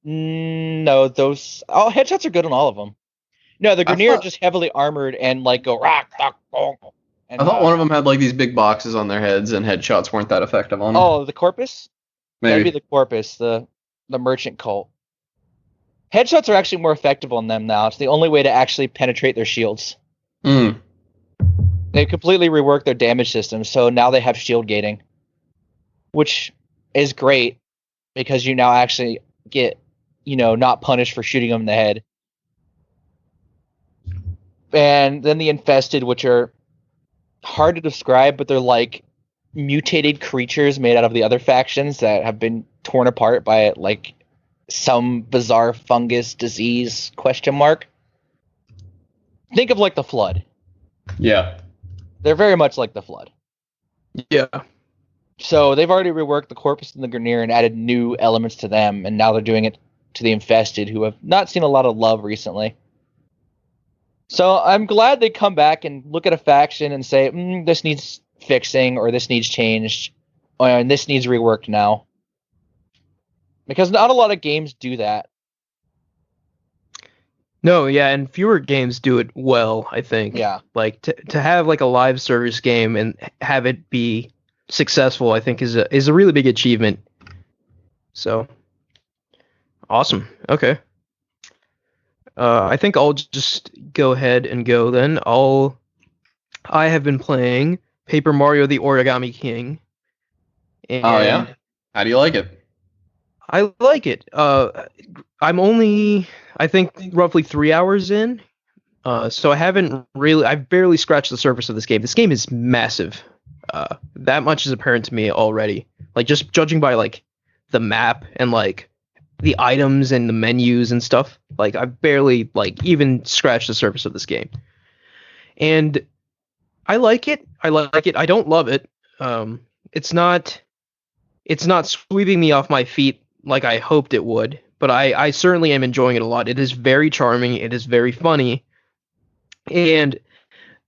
No, those headshots are good on all of them. No, the Grineer are just heavily armored and like go rock, rock, rock. And, I thought one of them had like these big boxes on their heads and headshots weren't that effective on them. Oh, the Corpus? Maybe. That'd be the Corpus, the merchant cult. Headshots are actually more effective on them now. It's the only way to actually penetrate their shields. Mm. They've completely reworked their damage system, so now they have shield gating, which is great because you now actually get, not punished for shooting them in the head. And then the Infested, which are hard to describe, but they're like mutated creatures made out of the other factions that have been torn apart by like some bizarre fungus disease ? Think of like the Flood. Yeah. They're very much like the Flood. Yeah. So they've already reworked the Corpus and the Grineer and added new elements to them, and now they're doing it to the Infested, who have not seen a lot of love recently. So I'm glad they come back and look at a faction and say, this needs fixing, or this needs changed, and this needs reworked now. Because not a lot of games do that. No, yeah, and fewer games do it well, I think. Yeah. Like to have like a live service game and have it be successful, I think is a really big achievement. So awesome. Okay. I think I'll just go ahead and go then. I have been playing Paper Mario: The Origami King. And Oh yeah. How do you like it? I like it. I'm only, I think, roughly 3 hours in. So I've barely scratched the surface of this game. This game is massive. That much is apparent to me already. Like, just judging by, like, the map and, like, the items and the menus and stuff. Like, I've barely, like, even scratched the surface of this game. And I like it. I don't love it. It's not sweeping me off my feet like I hoped it would, but I certainly am enjoying it a lot. It is very charming. It is very funny. And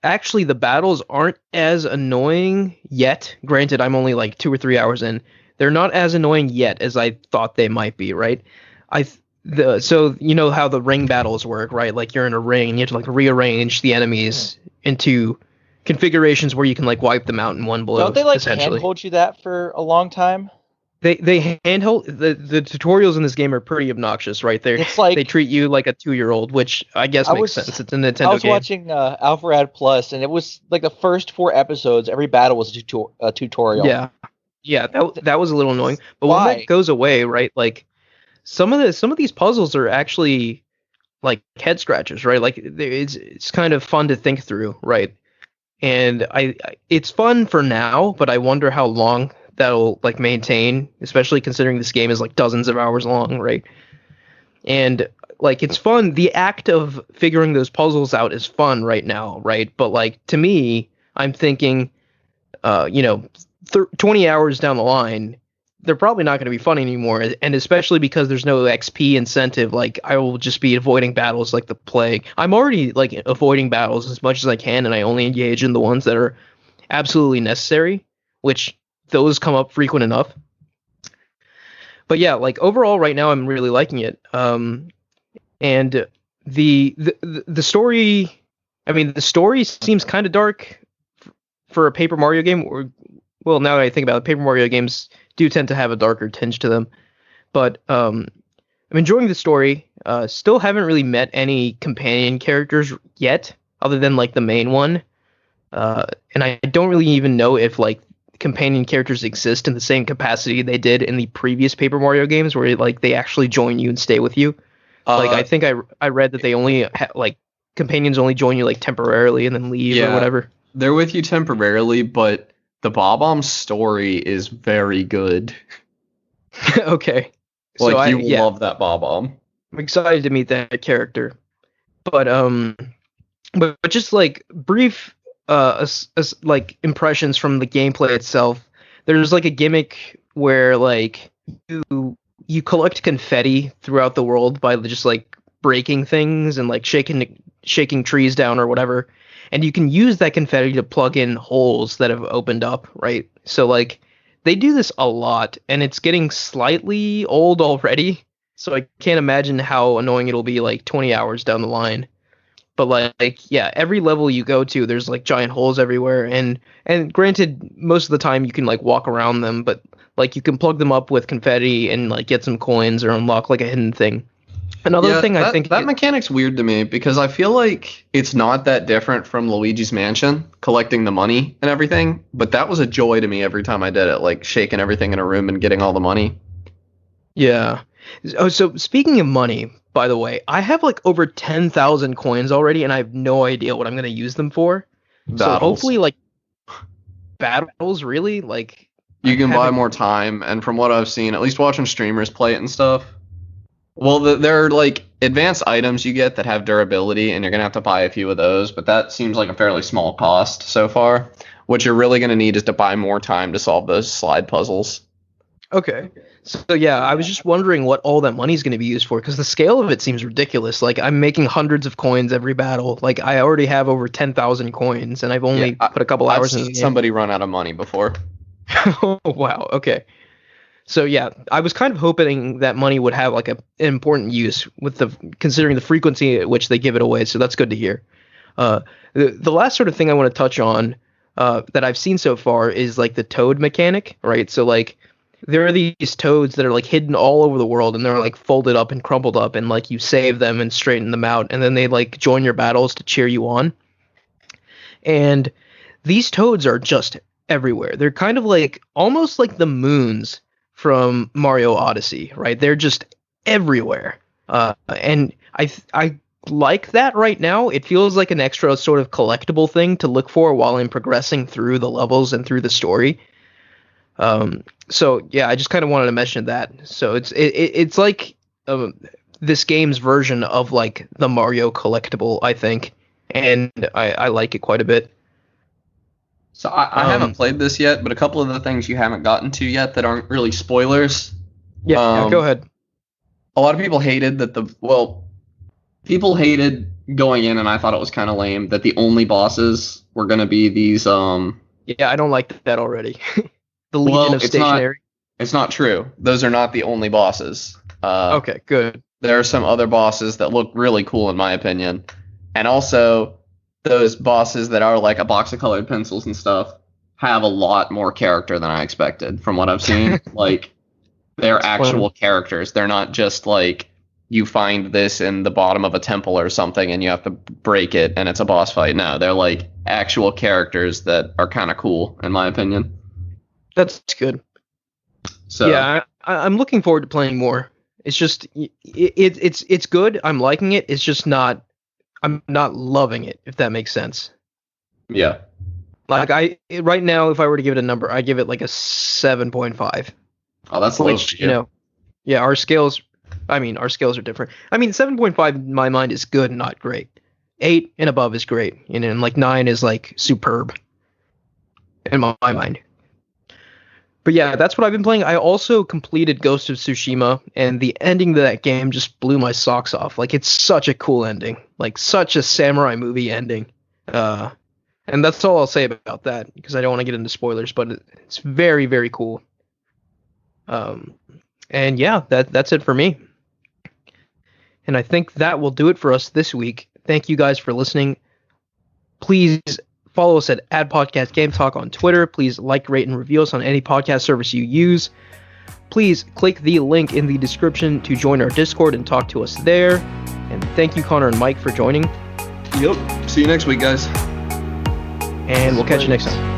actually, the battles aren't as annoying yet. Granted, I'm only like 2 or 3 hours in. They're not as annoying yet as I thought they might be, right? So you know how the ring battles work, right? Like you're in a ring and you have to like rearrange the enemies into configurations where you can like wipe them out in one blow. Don't they like essentially handhold you that for a long time? They handhold the tutorials in this game are pretty obnoxious, right? It's like they treat you like a 2-year-old, which I guess makes sense. It's a Nintendo game. I was watching Alpharad Plus, and it was like the first 4 episodes. Every battle was a tutorial. Yeah, that was a little annoying. But Why? when that goes away, right? Like some of these puzzles are actually like head scratchers, right? Like it's kind of fun to think through, right? And it's fun for now, but I wonder how long that'll like maintain, especially considering this game is like dozens of hours long, right? And like it's fun. The act of figuring those puzzles out is fun right now, right? But like to me, I'm thinking, 20 hours down the line, they're probably not going to be fun anymore, and especially because there's no XP incentive. Like I will just be avoiding battles like the plague. I'm already like avoiding battles as much as I can, and I only engage in the ones that are absolutely necessary, which those come up frequent enough. But yeah, like overall right now I'm really liking it. And the story, I mean the story seems kind of dark for a Paper Mario game. Well, now that I think about it, Paper Mario games do tend to have a darker tinge to them. But I'm enjoying the story. Still haven't really met any companion characters yet, other than like the main one. And I don't really even know if like companion characters exist in the same capacity they did in the previous Paper Mario games, where like they actually join you and stay with you. Like I think I read that they only like companions only join you like temporarily and then leave or whatever. They're with you temporarily, but the Bob-omb story is very good. Okay. Like so you will love that Bob-omb. I'm excited to meet that character. But just like brief like impressions from the gameplay itself. There's like a gimmick where like you collect confetti throughout the world by just like breaking things and like shaking trees down or whatever, and you can use that confetti to plug in holes that have opened up, right? So like they do this a lot, and it's getting slightly old already. So I can't imagine how annoying it'll be like 20 hours down the line. But like yeah, every level you go to, there's like giant holes everywhere, and granted, most of the time you can like walk around them, but like you can plug them up with confetti and like get some coins or unlock like a hidden thing. Another thing I think that mechanic's weird to me because I feel like it's not that different from Luigi's Mansion, collecting the money and everything, but that was a joy to me every time I did it, like shaking everything in a room and getting all the money. Yeah. Oh, so speaking of money, by the way, I have like over 10,000 coins already, and I have no idea what I'm going to use them for. Battles. So hopefully, like, battles, really? Like, you can buy more time, and from what I've seen, at least watching streamers play it and stuff, well, there are like advanced items you get that have durability, and you're going to have to buy a few of those, but that seems like a fairly small cost so far. What you're really going to need is to buy more time to solve those slide puzzles. Okay. So yeah, I was just wondering what all that money is going to be used for, because the scale of it seems ridiculous. Like I'm making hundreds of coins every battle. Like I already have over 10,000 coins, and I've only put a couple hours in the game. Somebody run out of money before. Oh wow. Okay. So yeah, I was kind of hoping that money would have like an important use with considering the frequency at which they give it away. So that's good to hear. The last sort of thing I want to touch on that I've seen so far is like the toad mechanic, right? So like there are these toads that are like hidden all over the world, and they're like folded up and crumpled up, and like you save them and straighten them out, and then they like join your battles to cheer you on. And these toads are just everywhere. They're kind of like almost like the moons from Mario Odyssey, right? They're just everywhere. And I like that right now. It feels like an extra sort of collectible thing to look for while I'm progressing through the levels and through the story. So yeah, I just kind of wanted to mention that. So it's like this game's version of like the Mario collectible, I think, and I like it quite a bit. So I haven't played this yet, but a couple of the things you haven't gotten to yet that aren't really spoilers. Yeah, go ahead. A lot of people hated people hated going in, and I thought it was kind of lame that the only bosses were going to be these. Yeah, I don't like that already. The Legion of Stationary. It's not true. Those are not the only bosses. Okay, good. There are some other bosses that look really cool, in my opinion, and also those bosses that are like a box of colored pencils and stuff have a lot more character than I expected from what I've seen. Like, they're actual characters. They're not just like you find this in the bottom of a temple or something and you have to break it and it's a boss fight. No, they're like actual characters that are kind of cool, in my opinion. That's good. So yeah, I'm looking forward to playing more. It's just it's good. I'm liking it. It's just I'm not loving it, if that makes sense. Yeah. Like right now, if I were to give it a number, I give it like a 7.5. Oh, that's low. Which, you know, yeah, our scales are different. I mean, 7.5 in my mind is good, not great. 8 and above is great, and like 9 is like superb in my mind. But yeah, that's what I've been playing. I also completed Ghost of Tsushima, and the ending to that game just blew my socks off. Like, it's such a cool ending. Like, such a samurai movie ending. And that's all I'll say about that, because I don't want to get into spoilers, but it's very, very cool. And yeah, that's it for me. And I think that will do it for us this week. Thank you guys for listening. Please follow us at @Podcast Game Talk on Twitter. Please like, rate, and review us on any podcast service you use. Please click the link in the description to join our Discord and talk to us there. And thank you, Connor and Mike, for joining. Yep. See you next week, guys. And we'll catch you next time.